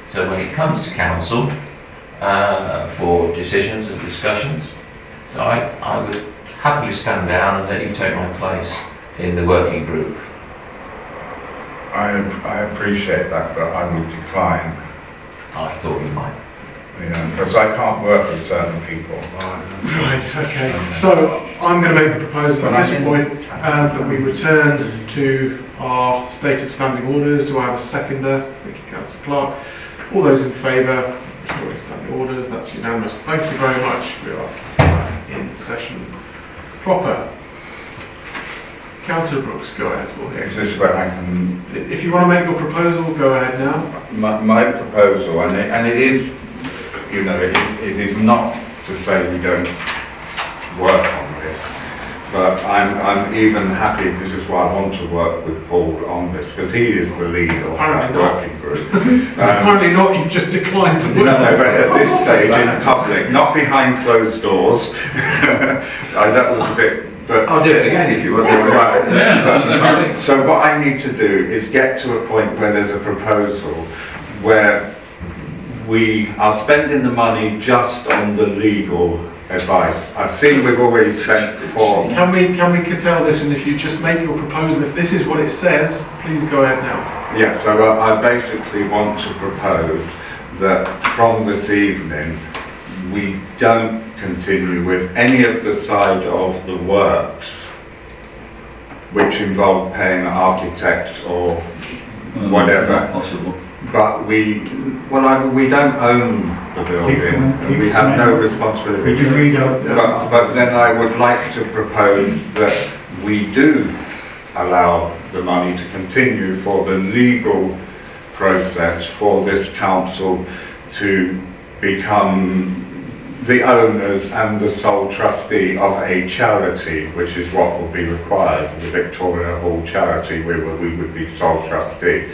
so when it comes to council for decisions and discussions. So I would happily stand down and let you take my place in the working group. I appreciate that, but I would decline. I thought you might. Because I can't work with certain people. Right, okay. So I'm going to make the proposal at this point that we return to our stated standing orders. Do I have a seconder? Thank you, Councillor Clark. All those in favour of restoring standing orders, that's unanimous. Thank you very much. We are back in session proper. Councillor Brooks, go ahead. We'll hear Is you. this where I can... If you want to make your proposal, go ahead now. My proposal, and it is, it is not to say we don't work on this, but I'm even happy, this is why I want to work with Paul on this, because he is the lead of that working group. Apparently not, you've just declined to work. No, but at this stage in public, not behind closed doors, that was a bit... But I'll do it again if you want. right. Yeah. So what I need to do is get to a point where there's a proposal where we are spending the money just on the legal advice. I've seen we've already spent four. Can we curtail this, and if you just make your proposal, if this is what it says, please go ahead now. Yes, so I basically want to propose that from this evening we don't continue with any of the side of the works which involve paying architects or whatever. Possible. But we don't own the building, Keep we have no saying- responsibility. Could you read out? But then I would like to propose that we do allow the money to continue for the legal process for this council to become the owners and the sole trustee of a charity, which is what will be required. The Victoria Hall charity, we would be sole trustee.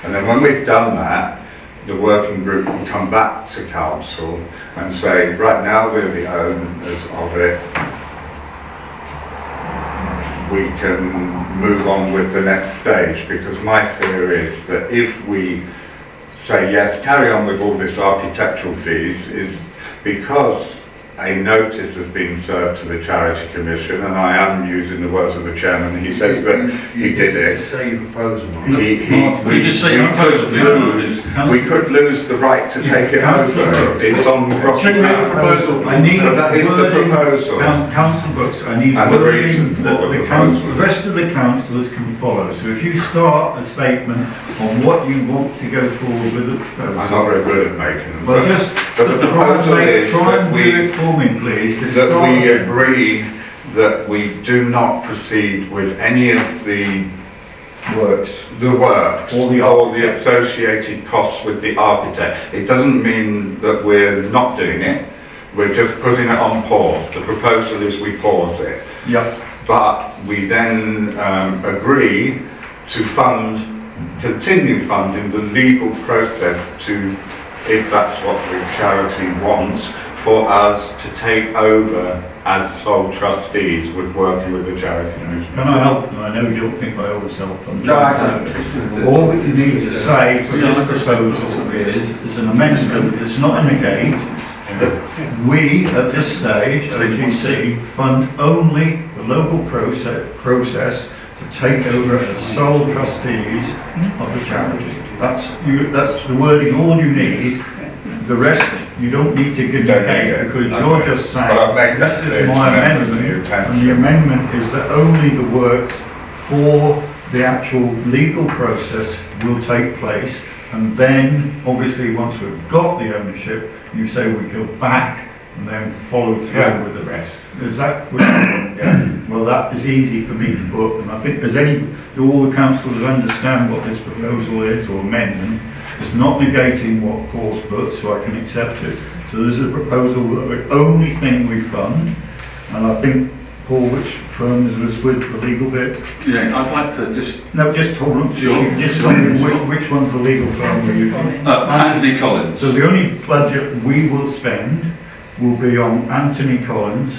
And then when we've done that, the working group can come back to council and say, right now we're the owners of it. We can move on with the next stage, because my fear is that if we say yes, carry on with all this architectural fees, is because a notice has been served to the Charity Commission, and I am using the words of the chairman, he says that he did it. Say your proposal, Mark. We just say your proposal, We could lose the right to take it over. It's on rocky Can you make a ground. proposal? I need But that is the wording, proposal. Council books, I need And the wording reason for that the the proposal. rest of the councillors can follow. So if you start a statement on what you want to go forward with the proposal. I'm not very good at making them. Well, but- just but the proposal is try that and do we it for me, please. to that start- we agree that we do not proceed with any of the works Or the or the associated costs with the architect. It doesn't mean that we're not doing it, we're just putting it on pause. The proposal is we pause it. Yep. But we then agree to continue funding the legal process to, if that's what the charity wants, for us to take over as sole trustees with working with the charity commission. Can I help? I know you don't think I always help. No, I don't. All that you need to say for this proposal is an amendment that's not a negate, that we, at this stage, OGC, fund only the local process to take over as sole trustees of the charity. That's the wording, all you need. The rest, you don't need to give Don't negate, need it. because Okay. you're just saying, But I've made that this clear is to my members of the amendment, attention. and the amendment is that only the works for the actual legal process will take place, and then, obviously, once we've got the ownership, you say we go back and then follow through Yeah. with the rest. Is that what you want? Yeah. Well, that is easy for me to put, and I think do all the councillors understand what this proposal is, or amendment? It's not negating what Paul's put, so I can accept it. So this is a proposal that the only thing we fund, and I think, Paul, which firm is this with, the legal bit? Yeah, I'd like to just, No, just hold on, Sure. just tell me which one's the legal firm we're using? Anthony Collins. So the only budget we will spend will be on Anthony Collins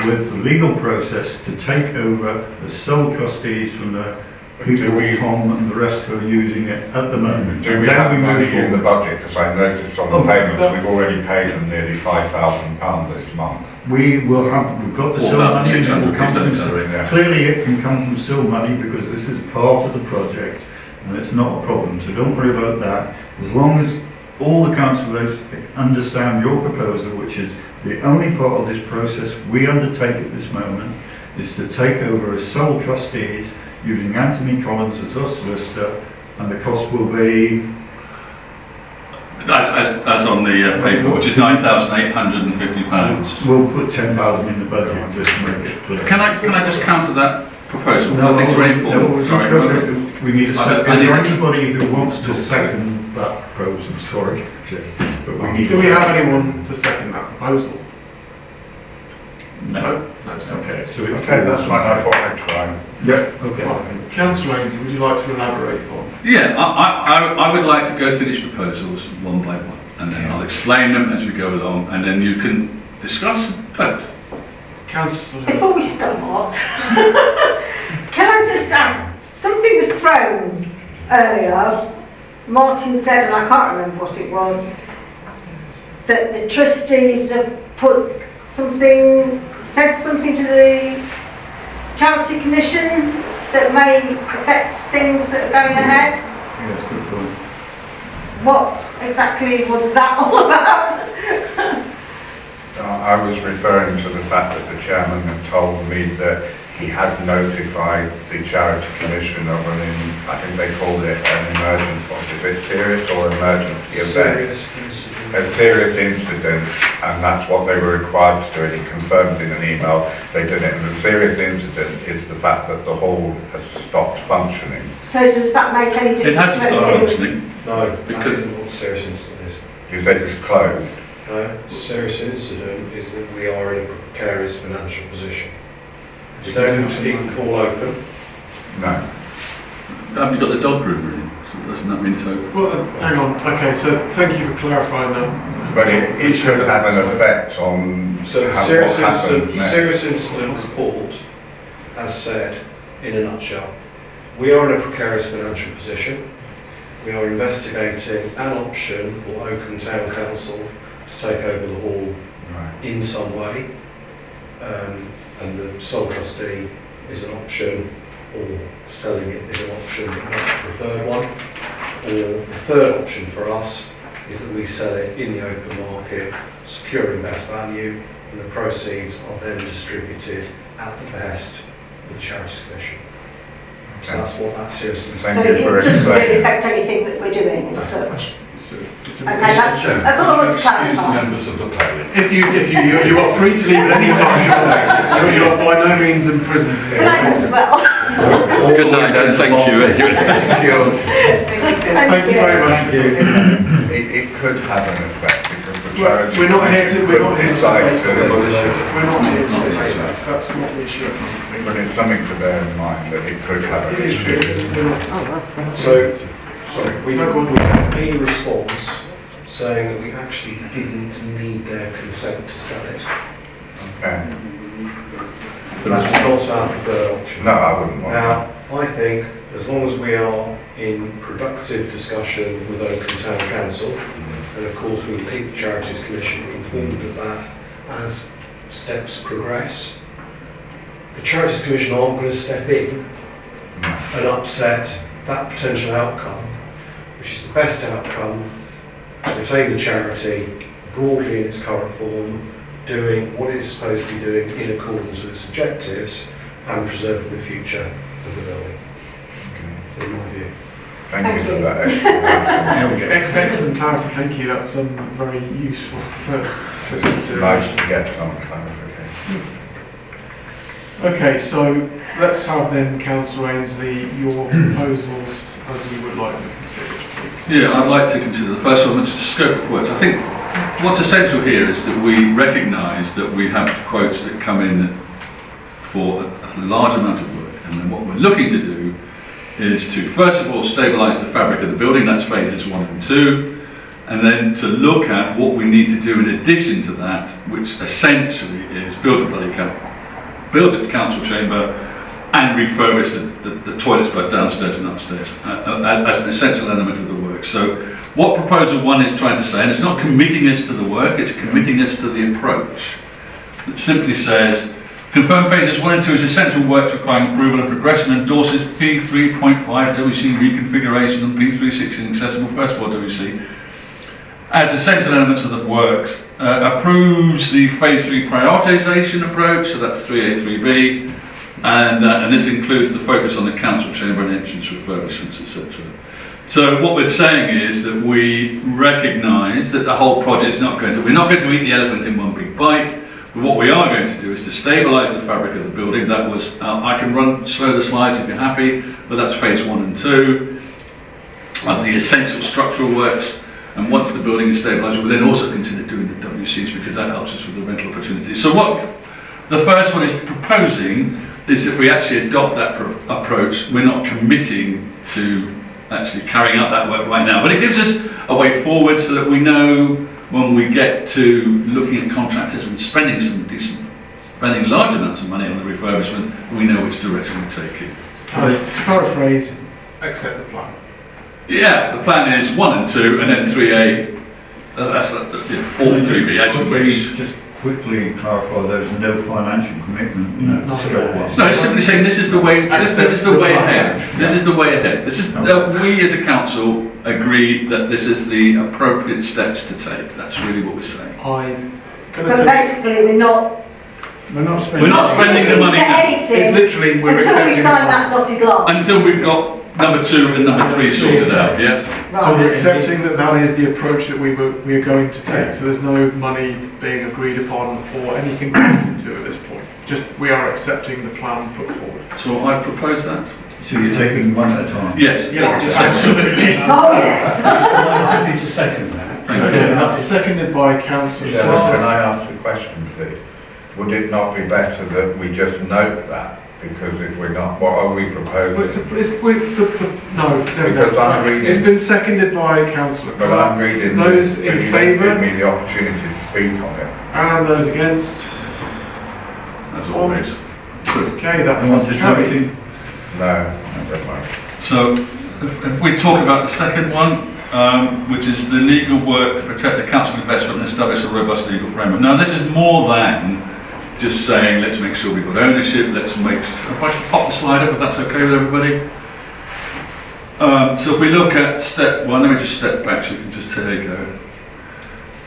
with the legal process to take over as sole trustees from the people, Do we- Tom and the rest who are using it at the moment. Do we Then have move money in the forward. budget? Because I noticed on Oh, the payments, that- we've already paid them nearly £5,000 this month. We've got the SIL money, and it will 4,600, come from, sorry, yeah. clearly it can come from SIL money because this is part of the project and it's not a problem, so don't worry about that. As long as all the councillors understand your proposal, which is the only part of this process we undertake at this moment, is to take over as sole trustees using Anthony Collins as our solicitor, and the cost will be, As on the paper, which is £9,850. we'll put 10,000 in the budget just to make it clear. Can I just counter that proposal? No, I think it's very important. no, Sorry. no, we need a I second. need Is there a- anybody who wants to second that proposal? Sorry, but we need. Do we have anyone to second that proposal? No, so- Okay, so it's. Okay, that's fine, I thought I'd try. Yeah, okay. Councillor Ainsley, would you like to elaborate on? Yeah, I would like to go through these proposals one by one, and then I'll explain them as we go along, and then you can discuss and vote. Councillor, Before we start, can I just ask, something was thrown earlier, Martin said, and I can't remember what it was, that the trustees have put said something to the Charity Commission that may affect things that are going ahead? Yes, good point. What exactly was that all about? I was referring to the fact that the chairman had told me that he had notified the Charity Commission of I think they called it an emergency, is it serious or emergency event? A serious incident, and that's what they were required to do, and he confirmed in an email they did it. And the serious incident is the fact that the hall has stopped functioning. So does that make any difference? It has to start anything? functioning. No, that Because- isn't what serious incident is. You said it was closed. No, serious incident is that we are in a precarious financial position. We don't have to keep the hall open. No. Have you got the dog room in? So doesn't that mean so? Well, hang on. Okay, so thank you for clarifying that. But it should have an effect on So the what serious happens incident, next. serious incident report, as said, in a nutshell, we are in a precarious financial position. We are investigating an option for Oakham Town Council to take over the hall Right. in some way, and the sole trustee is an option, or selling it is an option, but not the preferred one. Or the third option for us is that we sell it in the open market, securing best value, and the proceeds are then distributed at the behest of the Charities Commission. So Okay. that's what that seriously means. Thank So you it for doesn't really explaining. affect anything that we're doing as such. It's Okay, that's all I want to clarify. members of the public. If you are free to leave at any time. You're by no means imprisoned here. Good night as well. Good night and thank you. Thank you very much. It could have an effect because the Well, charity we're not here to decide debate to. We're not here to debate that. That's not the issue. But it's something to bear in mind that it could have It an is. issue. We're not. So, sorry, we No, go on. had a response saying that we actually didn't need their consent to sell it. Okay. That's not our preferred option. No, I wouldn't want that. Now, I think as long as we are in productive discussion with Oakham Town Council, and of course we will keep the Charities Commission informed of that as steps progress, the Charities Commission aren't going to step in and upset that potential outcome, which is the best outcome to retain the charity broadly in its current form, doing what it is supposed to be doing in accordance with its objectives and preserving the future of the building, in my view. Thank you for Thank that explanation. Excellent clarity. Thank you. That's very useful for consideration. Nice to get some clarification. Okay, so let's have then, Councillor Ainsley, your proposals as you would like them considered, please. Yeah, I'd like to consider the first one, which is the scope of works. I think what's essential here is that we recognise that we have quotes that come in for a large amount of work, and then what we're looking to do is to first of all stabilise the fabric of the building, that's phases 1 and 2, and then to look at what we need to do in addition to that, which essentially is build a council chamber and refurbish the toilets both downstairs and upstairs as an essential element of the work. So what proposal 1 is trying to say, and it's not committing us to the work, it's committing us to the approach. It simply says, confirm phases 1 and 2 is essential works requiring approval and progression, endorses P3.5 WC reconfiguration and P3.6 accessible first floor WC as essential elements of the works, approves the phase 3 prioritisation approach, so that's 3A, 3B, and this includes the focus on the council chamber and entrance refurbishments, etc. So what we're saying is that we recognise that the whole project's we're not going to eat the elephant in one big bite, but what we are going to do is to stabilise the fabric of the building. That was, I can slow the slides if you're happy, but that's phase 1 and 2, of the essential structural works. And once the building is stabilised, we'll then also consider doing the WCs because that helps us with the rental opportunities. So what the first one is proposing is that we actually adopt that approach. We're not committing to actually carrying out that work right now, but it gives us a way forward so that we know when we get to looking at contractors and spending large amounts of money on the refurbishment, we know which direction we're taking. To paraphrase, accept the plan. Yeah, the plan is 1 and 2, and then 3A. That's all 3B, as you wish. Just quickly clarify there's no financial commitment in that Not at scope. all. No, it's simply saying this is the way, this is the way ahead. This is the way ahead. This is, we as a council agree that this is the appropriate steps to take. That's really what we're saying. I'm going But to basically, we're not We're not spending the money now. It's literally, we're until we accepting sign the that dotted line. Until we've got number 2 and number 3 sorted out, yeah? So we're Right. accepting that that is the approach that we are going to take. So there's no money being agreed upon or anything committed to at this point. Just we are accepting the plan put forward. So I propose that. So you're taking one at a time? Yes. Yes, absolutely. Oh, yes. I'm happy to second that. Thank you. Okay, that's seconded by Councillor Chairman, can Clark. I ask a question, please? Would it not be better that we just note that? Because if we're not, what are we proposing? Well, no, Because I'm reading- It's been seconded by Councillor But Clark. I'm reading Those this, in but you don't favour give me the opportunity to speak on it. and those against. As always. Good. Okay, that And was what's it carried. voting? No, I don't mind. So if we talk about the second one, which is the legal work to protect the council investment and establish a robust legal framework. Now this is more than just saying, let's make sure we've got ownership, let's make, if I can pop the slide up, if that's okay with everybody. So if we look at step 1, let me just step back so you can just, there you go.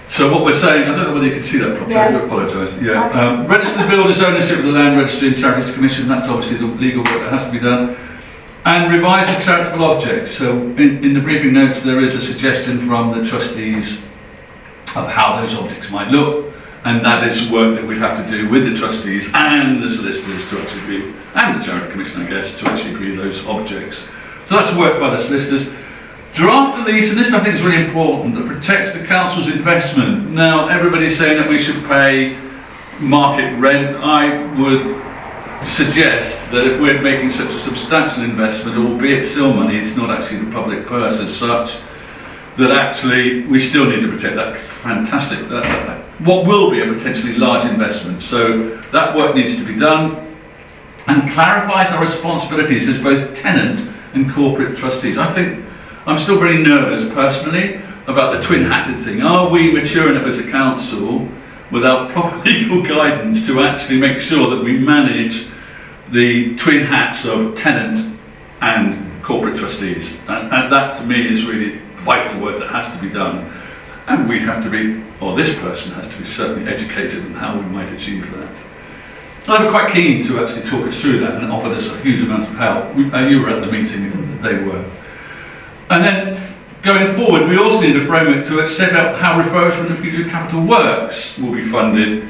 So what we're saying, I don't know whether you can see that properly, I do apologise. Yeah, register the builder's ownership of the Land Registry and Charities Commission, that's obviously the legal work that has to be done. And revise the charitable objects. So in the briefing notes there is a suggestion from the trustees of how those objects might look, and that is work that we'd have to do with the trustees and the solicitors to actually agree, and the Charity Commission I guess, to actually agree those objects. So that's work by the solicitors. Draft a lease, and this I think is really important, that protects the council's investment. Now everybody's saying that we should pay market rent. I would suggest that if we're making such a substantial investment, albeit still money, it's not actually the public purse as such, that actually we still need to protect that fantastic, what will be a potentially large investment. So that work needs to be done and clarifies our responsibilities as both tenant and corporate trustees. I think I'm still very nervous personally about the twin-hatted thing. Are we mature enough as a council without proper legal guidance to actually make sure that we manage the twin hats of tenant and corporate trustees? And that to me is really vital work that has to be done. And we have to be, or this person has to be certainly educated on how we might achieve that. I was quite keen to actually talk us through that and offered us a huge amount of help. You were at the meeting and they were. And then going forward, we also need a framework to set out how refurbishment and future capital works will be funded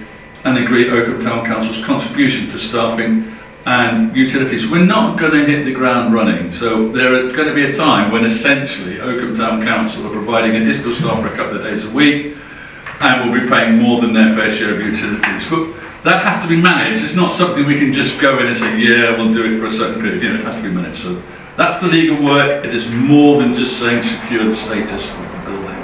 and agree Oakham Town Council's contribution to staffing and utilities. We're not going to hit the ground running, so there is going to be a time when essentially Oakham Town Council are providing additional staff for a couple of days a week and will be paying more than their fair share of utilities. But that has to be managed. It's not something we can just go in and say, yeah, we'll do it for a certain period. It has to be managed. So that's the legal work. It is more than just saying secure the status of the building.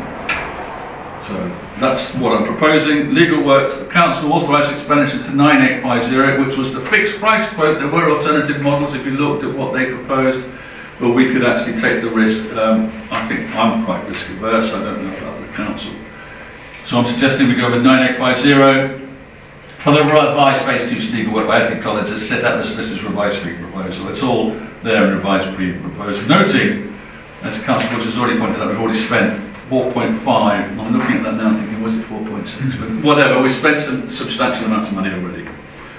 So that's what I'm proposing. Legal works, the council authorised expenditure to 9850, which was the fixed price quote. There were alternative models if you looked at what they proposed, but we could actually take the risk. I think I'm quite risk averse. I don't know about the council. So I'm suggesting we go with 9850. For the revised phase 2 legal work by Anthony Collins has set out the solicitor's revised fee proposal. It's all there in revised pre-proposal. Noting, as Councillor Butcher has already pointed out, we've already spent 4.5. I'm looking at that now thinking, was it 4.6? But whatever, we spent some substantial amounts of money already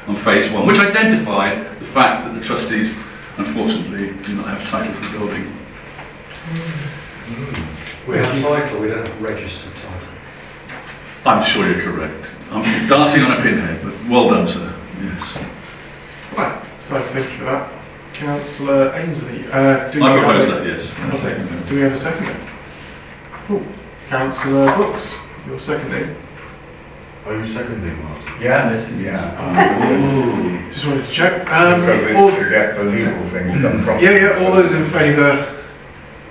on phase 1, which identified the fact that the trustees, unfortunately, do not have title to the building. We have title, we don't have registered title. I'm sure you're correct. I'm dancing on a pinhead, but well done, sir. Yes. Right, so thank you for that. Councillor Ainsley. I propose that, yes. Do we have a seconder? Cool. Councillor Brooks, you're seconding. Are you seconding, Mark? Yeah, Just wanted to check. because it's all- to get the legal things done properly. yeah, all those in favour?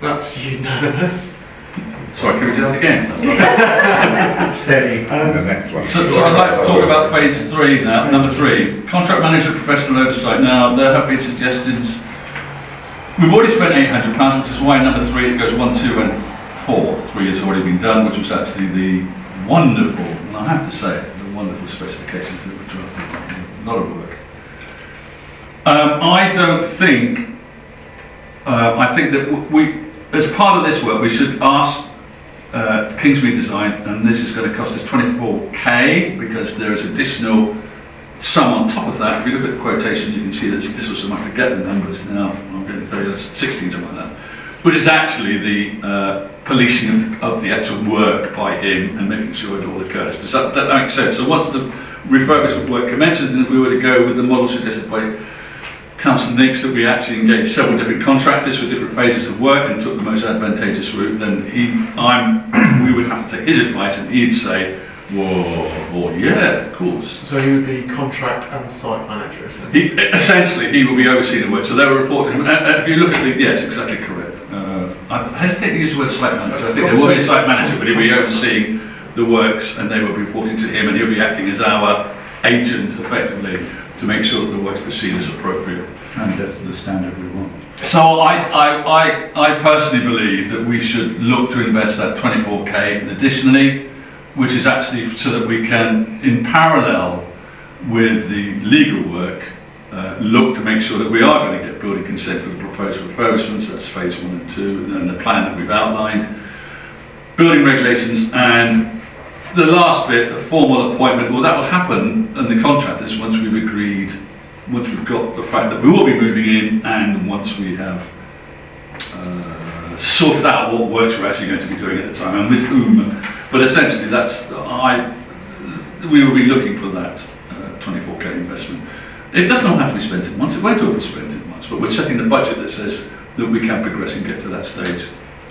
That's unanimous. Sorry, can we do that again? Steady. The next one. So I'd like to talk about phase 3 now, number 3. Contract manager professional oversight. Now, there have been suggestions. We've already spent £800, which is why number 3 it goes 1, 2 and 4. 3 has already been done, which was actually the wonderful, and I have to say, the wonderful specifications that were drafted. A lot of work. I don't think, I think that we, as part of this work, we should ask Kingsmead Design, and this is going to cost us 24k because there is additional sum on top of that. If you look at the quotation, you can see that this was some, I forget the numbers now, I'm going to tell you, 16, something like that, which is actually the policing of the actual work by him and making sure it all occurs. Does that make sense? So once the refurbishment work commences, and if we were to go with the model suggested by Cllr C Nix, that we actually engaged several different contractors for different phases of work and took the most advantageous route, then we would have to take his advice, and he'd say, whoa, yeah, of course. So he would be contract and site manager, essentially? Essentially, he will be overseeing the work, so they will report to him. If you look at the, yes, exactly correct. I hesitate to use the word site manager. I think there will be a site manager, but he'll be overseeing the works, and they will be reporting to him, and he'll be acting as our agent, effectively, to make sure that the work is seen as appropriate. And that's the standard we want. So I personally believe that we should look to invest that 24k additionally, which is actually so that we can, in parallel with the legal work, look to make sure that we are going to get building consent for the proposed refurbishments. That's phase 1 and 2, and the plan that we've outlined. Building regulations, and the last bit, the formal appointment, well, that will happen, and the contractors, once we've agreed, once we've got the fact that we will be moving in, and once we have sorted out what works we're actually going to be doing at the time, and with whom. But essentially, we will be looking for that 24k investment. It does not have to be spent in months, it won't all be spent in months, but we're setting the budget that says that we can progress and get to that stage.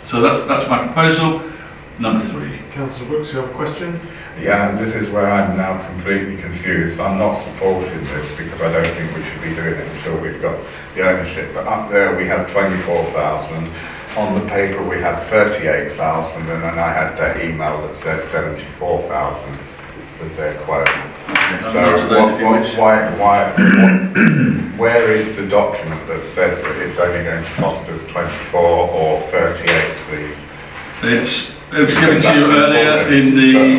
So that's my proposal. Number 3. Councillor Brooks, you have a question? Yeah, and this is where I'm now completely confused. I'm not supporting this because I don't think we should be doing it until we've got the ownership. But up there we have 24,000. On the paper we have 38,000, and then I had that email that said 74,000 with their quote. So where is the document that says that it's only going to cost us 24 or 38, please? It was given to you earlier in the...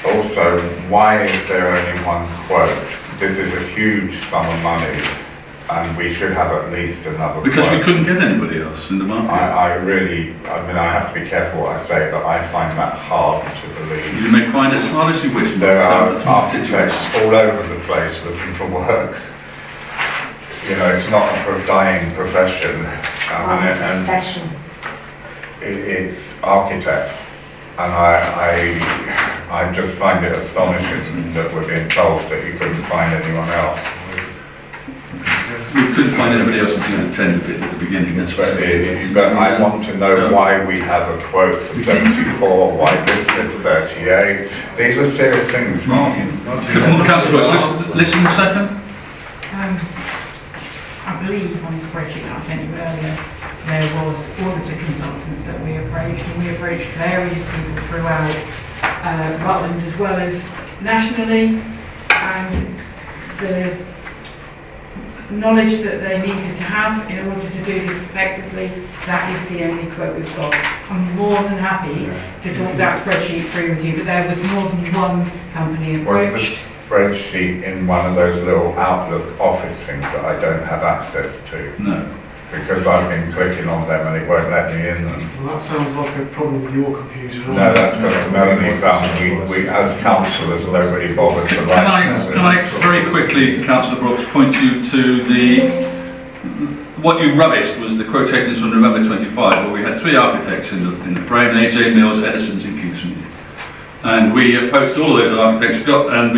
Also, why is there only one quote? This is a huge sum of money, and we should have at least another Because quote. we couldn't get anybody else in the market. I have to be careful what I say, but I find that hard to believe. You may find it as hard as you wish. There are architects all over the place looking for work. You know, it's not a dying profession. It's architects, and I just find it astonishing that we're being told that you couldn't find anyone else. We couldn't find anybody else until the tender bit at the beginning. That's what but I want to know why we have a quote for 74, why this is 38. These are serious things. Councillor Brooks, listen a second. I believe on the spreadsheet that I sent you earlier, there was auditor consultants that we approached, and we approached various people throughout Rutland as well as nationally, and the knowledge that they needed to have in order to do this effectively, that is the only quote we've got. I'm more than happy to talk that spreadsheet through with you, but there was more than one company approached. Was the spreadsheet in one of those little Outlook office things that I don't have access to? No. Because I've been clicking on them and it won't let me in them. Well, that sounds like a problem with your computer. No, that's because Melanie found we as councillors, nobody bothered to write. Can I very quickly, Councillor Brooks, point you to what you rubbished was the quotations from November 25, where we had 3 architects in the frame, AJ Mills, Edison's and Kingsmead. And we approached all of those architects, and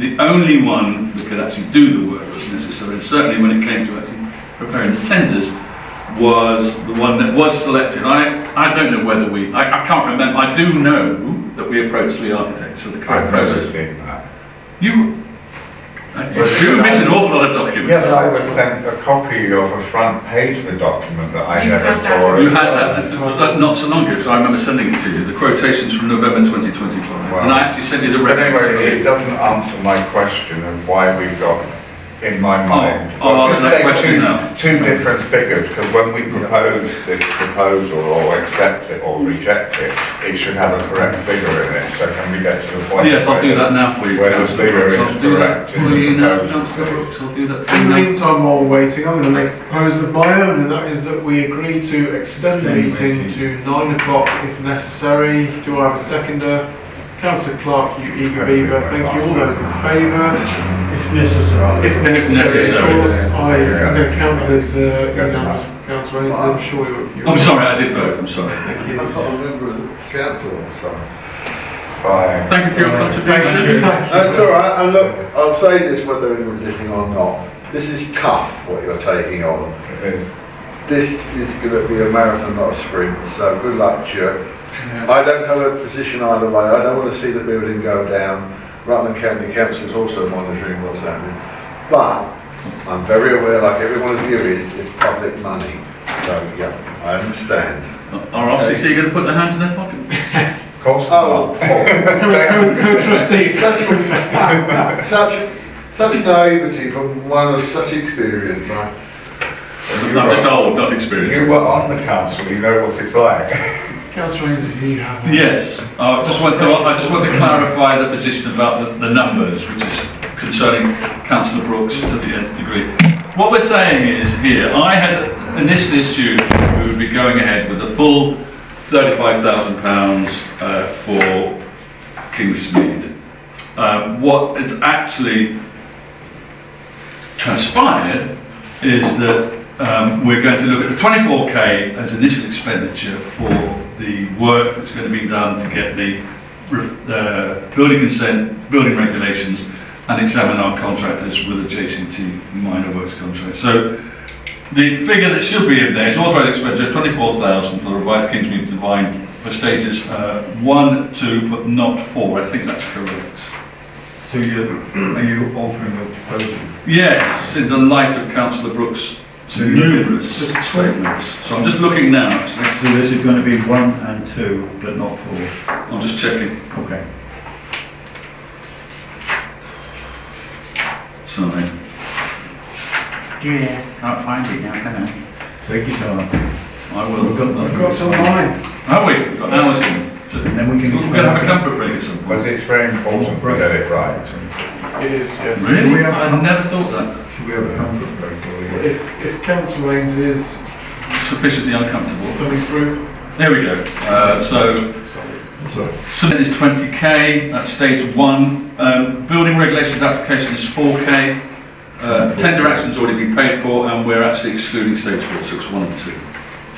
the only one that could actually do the work was necessary, and certainly when it came to actually preparing the tenders, was the one that was selected. I don't know whether I can't remember. I do know that we approached 3 architects, so the current process. I've never seen that. You missed an awful lot of documents. Yes, I was sent a copy of a front page of a document that I never saw. You had that not so long ago, so I remember sending it to you, the quotations from November 2025. Well, and I actually sent you the but reference. anyway, it doesn't answer my question of why we've got in my mind. I'll answer that Say question now. two different figures, because when we propose this proposal or accept it or reject it, it should have a correct figure in it. So can we get to the point? Yes, I'll do that now for you. Where the Councillor figure Brooks. is I'll do that correct for in the you now, proposal, Councillor please. Brooks. I'll do that for In you the now. meantime, while we're waiting, I'm going to make a proposal of my own, and that is that we agree to extend the meeting to 9 o'clock if necessary. Do I have a seconder? Councillor Clark, you eager beaver, thank you. All those in favour? If necessary. If necessary, of Necessary. course, I'm going to count that as unanimous. Councillor Ainsley, I'm sure you're... I'm sorry, I did vote, I'm sorry. Thank you. I'm not a member of the council, I'm sorry. Fine. Thank you for your contribution. That's all right, and look, I'll say this whether anyone's listening or not. This is tough, what you're taking on. It is. This is going to be a marathon, not a sprint, so good luck to you. I don't have a position either way. I don't want to see the building go down. Rutland County Council is also monitoring what's happening. But I'm very aware, like every one of you is, it's public money. So, yeah, I understand. Are RCC going to put their hands in their pocket? Of course Oh, not. Co-trustee. such naivety from one of such experience. I'm just old, not experienced. You were on the council, you know what it's like. Councillor Ainsley, do you have... Yes, I just want to clarify the position about the numbers, which is concerning Councillor Brooks to the nth degree. What we're saying is here, I had initially assumed we would be going ahead with a full £35,000 for Kingsmead. What has actually transpired is that we're going to look at the 24k as initial expenditure for the work that's going to be done to get the building consent, building regulations, and examine our contractors with a JCT minor works contract. So the figure that should be in there is authorised expenditure 24,000 for the revised Kingsmead Divine for stages 1, 2, but not 4. I think that's correct. So are you altering your proposal? Yes, in the light of Councillor Brooks' numerous statements. So I'm just looking now, actually. So this is going to be 1 and 2, but not 4? I'm just checking. Okay. Sorry. Yeah, can't find it now, can I? Take your time. I will. We've got I've got some line. Have we? We've got hours in. And then we can We're going to have a comfort break at some But point. it's very important to get it right. It is, yes. Really? we have- I never thought that. Should we have a comfort break or you? If Councillor Ainsley is Sufficiently uncomfortable. coming through... There we go. So that is 20k at stage 1. Building regulations application is 4k. Tender action's already been paid for, and we're actually excluding stage 4, so it's 1 and 2.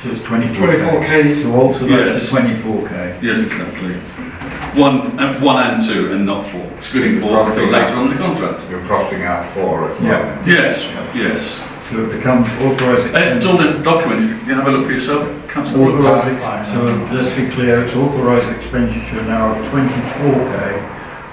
So it's 24k. 24k. So alter that Yes. to 24k. Yes, exactly. 1 and 2, and not 4. Excluding 4 until later on in the contract. You're crossing out 4 as well. Yeah. Yes, yes. So it becomes authorised. It's all in the document. You have a look for yourself, Councillor Brooks. Authorised, so let's be clear, it's authorised expenditure now of 24k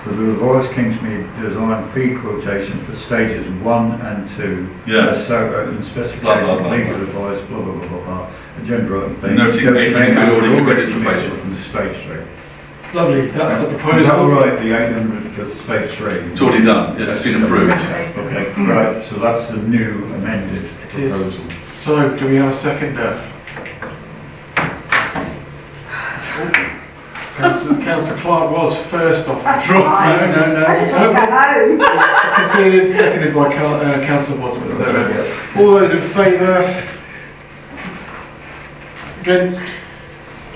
for the revised Kingsmead design fee quotation for stages 1 and 2. Yeah. So, in specification, Blah, blah, blah. legal advice, blah, blah, blah, blah, blah, agenda item thing. Noting 800 already committed to phase one. From the stage 3. Lovely, that's the Is that proposal. all right, the 800 for stage 3? It's already done. Yes, it's been approved. Okay, right, so that's the new amended It is. proposal. So, do we have a seconder? Councillor Clark was first off the That's draw. fine. No. I just want to go home. Considered, seconded by Councillor Wadsworth. There we go. All those in favour? Against?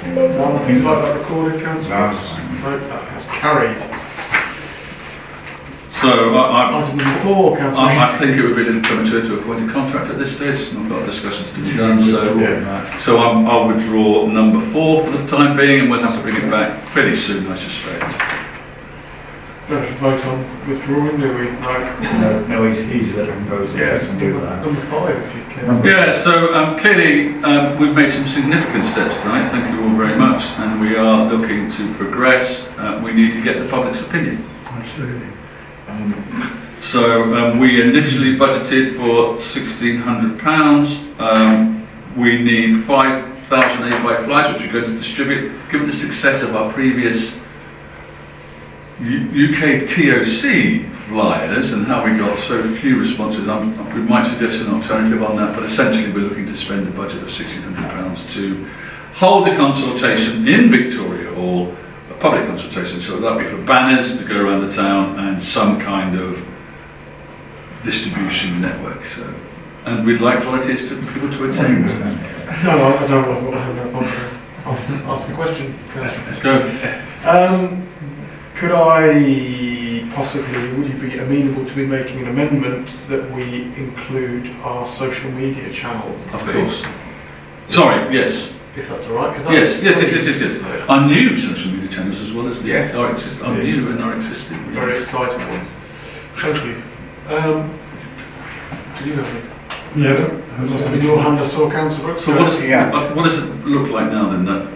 None. I think you'd like that recorded, Councillor? No. No, that has carried. So Item number 4, Councillor. I think it would be a little premature to appoint a contract at this stage. There's not a lot of discussions to be done. So I'll withdraw number 4 for the time being, and we'll have to bring it back fairly soon, I suspect. Don't have to vote on withdrawing, do we? No. No, he's the proposal. Yes, Can do that. number 5 if you can. Number- Yeah, so clearly we've made some significant steps tonight. Thank you all very much, and we are looking to progress. We need to get the public's opinion. Absolutely. So we initially budgeted for £1,600. We need 5,000 A5 flies, which we're going to distribute. Given the success of our previous UK TOC flyers and how we got so few responses. We might suggest an alternative on that, but essentially we're looking to spend a budget of £1,600 to hold a consultation in Victoria Hall, a public consultation, so that'll be for banners to go around the town and some kind of distribution network. So, and we'd like volunteers to people to attend. No, I don't want to have no problem. Ask a question. Let's go. Could I possibly, would you be amenable to me making an amendment that we include our social media channels? Of course. Sorry, yes. If that's all right, because Yes. Our new social media channels as well as Yes. our new and our existing. Very Yes. exciting ones. Thank you. Did you have any? No. It must have been your hand I saw, Councillor Brooks. So what does it look like now then? That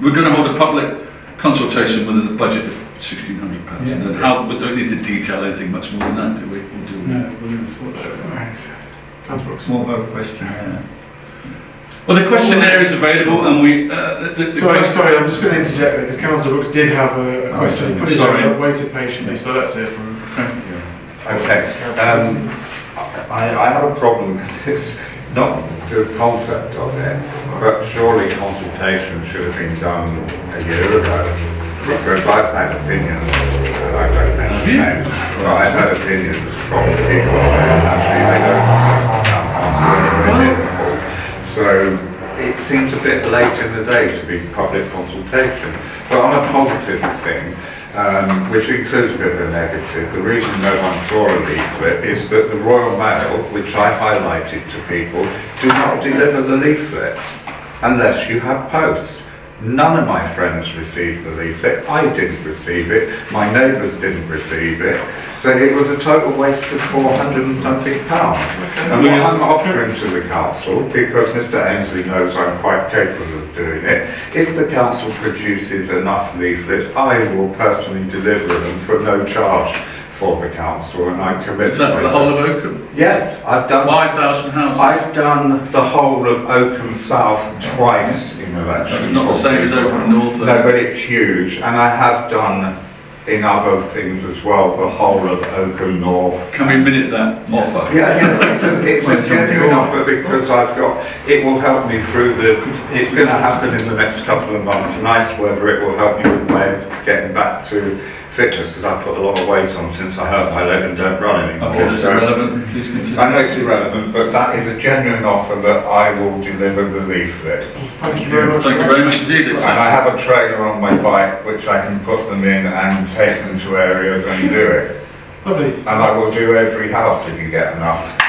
we're going to hold a public consultation with a budget of £1,600. Yeah. And then how, we don't need to detail anything much more than that, do we? We'll do No. Councillor Brooks. What about questionnaire? Well, the questionnaire is available, and we. Sorry, I'm just going to interject there because Councillor Brooks did have a question. He put his hand up, waited patiently, so let's hear from him. Okay. I have a problem with this, not the concept of it, but surely consultation should have been done a year ago. Because I've had opinions, and I don't mention names, but I've had opinions from people saying actually they don't want to have council. So it seems a bit late in the day to be public consultation. But on a positive thing, which includes a bit of a negative, the reason no one saw a leaflet is that the Royal Mail, which I highlighted to people, do not deliver the leaflets unless you have post. None of my friends received the leaflet. I didn't receive it. My neighbours didn't receive it. So it was a total waste of £400 and something. And what I'm offering to the council, because Mr Ainsley knows I'm quite capable of doing it, if the council produces enough leaflets, I will personally deliver them for no charge for the council, and I commit. Is that for the whole of Oakham? Yes, I've done 5,000 houses. I've done the whole of Oakham South twice in elections. That's not the same as Oakham North. No, but it's huge, and I have done in other things as well, the whole of Oakham North. Can we minute that offer? Yeah, it's a genuine offer because it will help me through it's going to happen in the next couple of months, nice weather, it will help me with my getting back to fitness because I've put a lot of weight on since I hurt my leg and don't run anymore. Okay, that's irrelevant, please continue. I know it's irrelevant, but that is a genuine offer that I will deliver the leaflets. Thank you very much. Thank you very much indeed. And I have a trailer on my bike which I can put them in and take them to areas and do it. Lovely. And I will do every house if you get enough.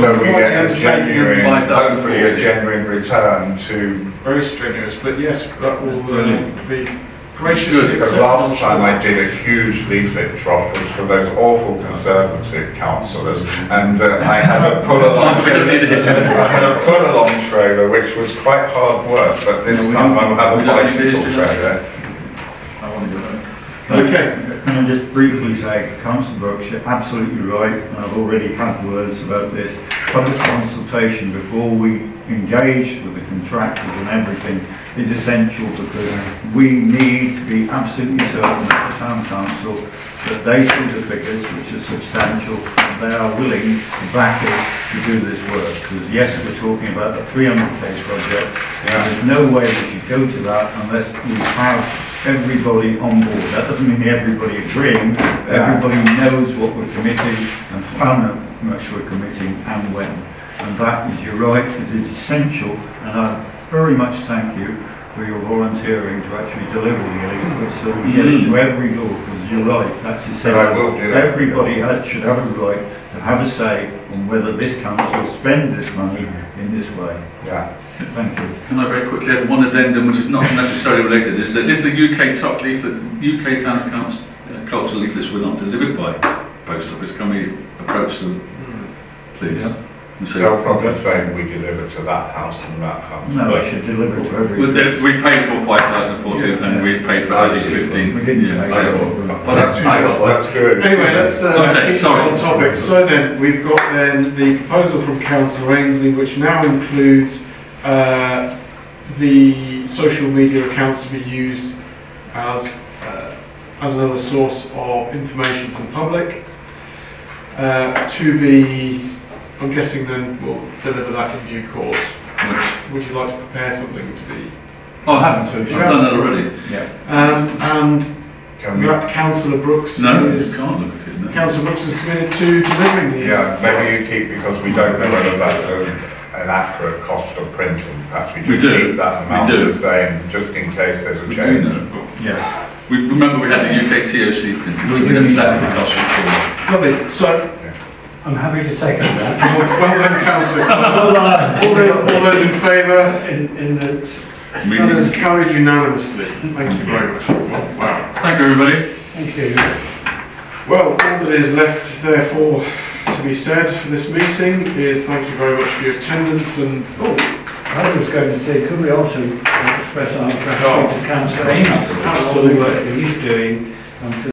So we get a genuine, hopefully a genuine return to. Very strenuous, but yes, that will be graciously Good, because accepted. last time I did a huge leaflet drop was for those awful Conservative councillors, and I had a pull-along trailer which was quite hard work, but this time I'll have a bicycle trailer. Okay. Can I just briefly say, Councillor Brooks, you're absolutely right, and I've already had words about this. Public consultation before we engage with the contractors and everything is essential because we need to be absolutely certain at the Town Council that they see the figures, which are substantial, and they are willing to back us to do this work. Because yes, we're talking about a 300k project, and there's no way we should go to that unless we have everybody on board. That doesn't mean everybody agreeing, but everybody knows what we're committing and how much we're committing and when. And that is, you're right, it is essential, and I very much thank you for your volunteering to actually deliver the leaflets so we get it to every door, because you're right, that's essential. I will do that. Everybody should have a right to have a say on whether this council spend this money in this way. Yeah. Thank you. Can I very quickly add one addendum which is not necessarily related, is that if the UK top leaflet, UK Town Council cultural leaflets were not delivered by post office, can we approach them, please? Yeah. And say, They'll probably say we deliver to that house and that house. No, I should deliver it to every. we paid for 5,014 and we paid for only 15. We didn't Yeah, pay so- for it. Well, that's good. Anyway, let's Okay, keep sorry. on topic. So then, we've got then the proposal from Councillor Ainsley, which now includes the social media accounts to be used as as another source of information for the public. To be, I'm guessing then we'll deliver that in due course. Would you like to prepare something to be? Oh, I haven't, I've done that already. Yeah. And Can we? that Councillor Brooks No, you is, can't look at it, no. Councillor Brooks is committed to delivering these. Yeah, maybe you keep, because we don't know whether that's an accurate cost of printing. Perhaps we just do. keep that We amount do. the same, just in case there's a We do change. know. Yeah. We remember we had the UK TOC printed, so we know exactly the cost for. Lovely, so, I'm happy to second that. well done Councillor. Well done. All those in favour? In that, That is carried unanimously. Thank you very much. Wow. Thank you, everybody. thank you. Well, all that is left therefore to be said for this meeting is thank you very much for your attendance and, I was going to say, could we also express our gratitude to Councillor Amos for all the work that he's doing and for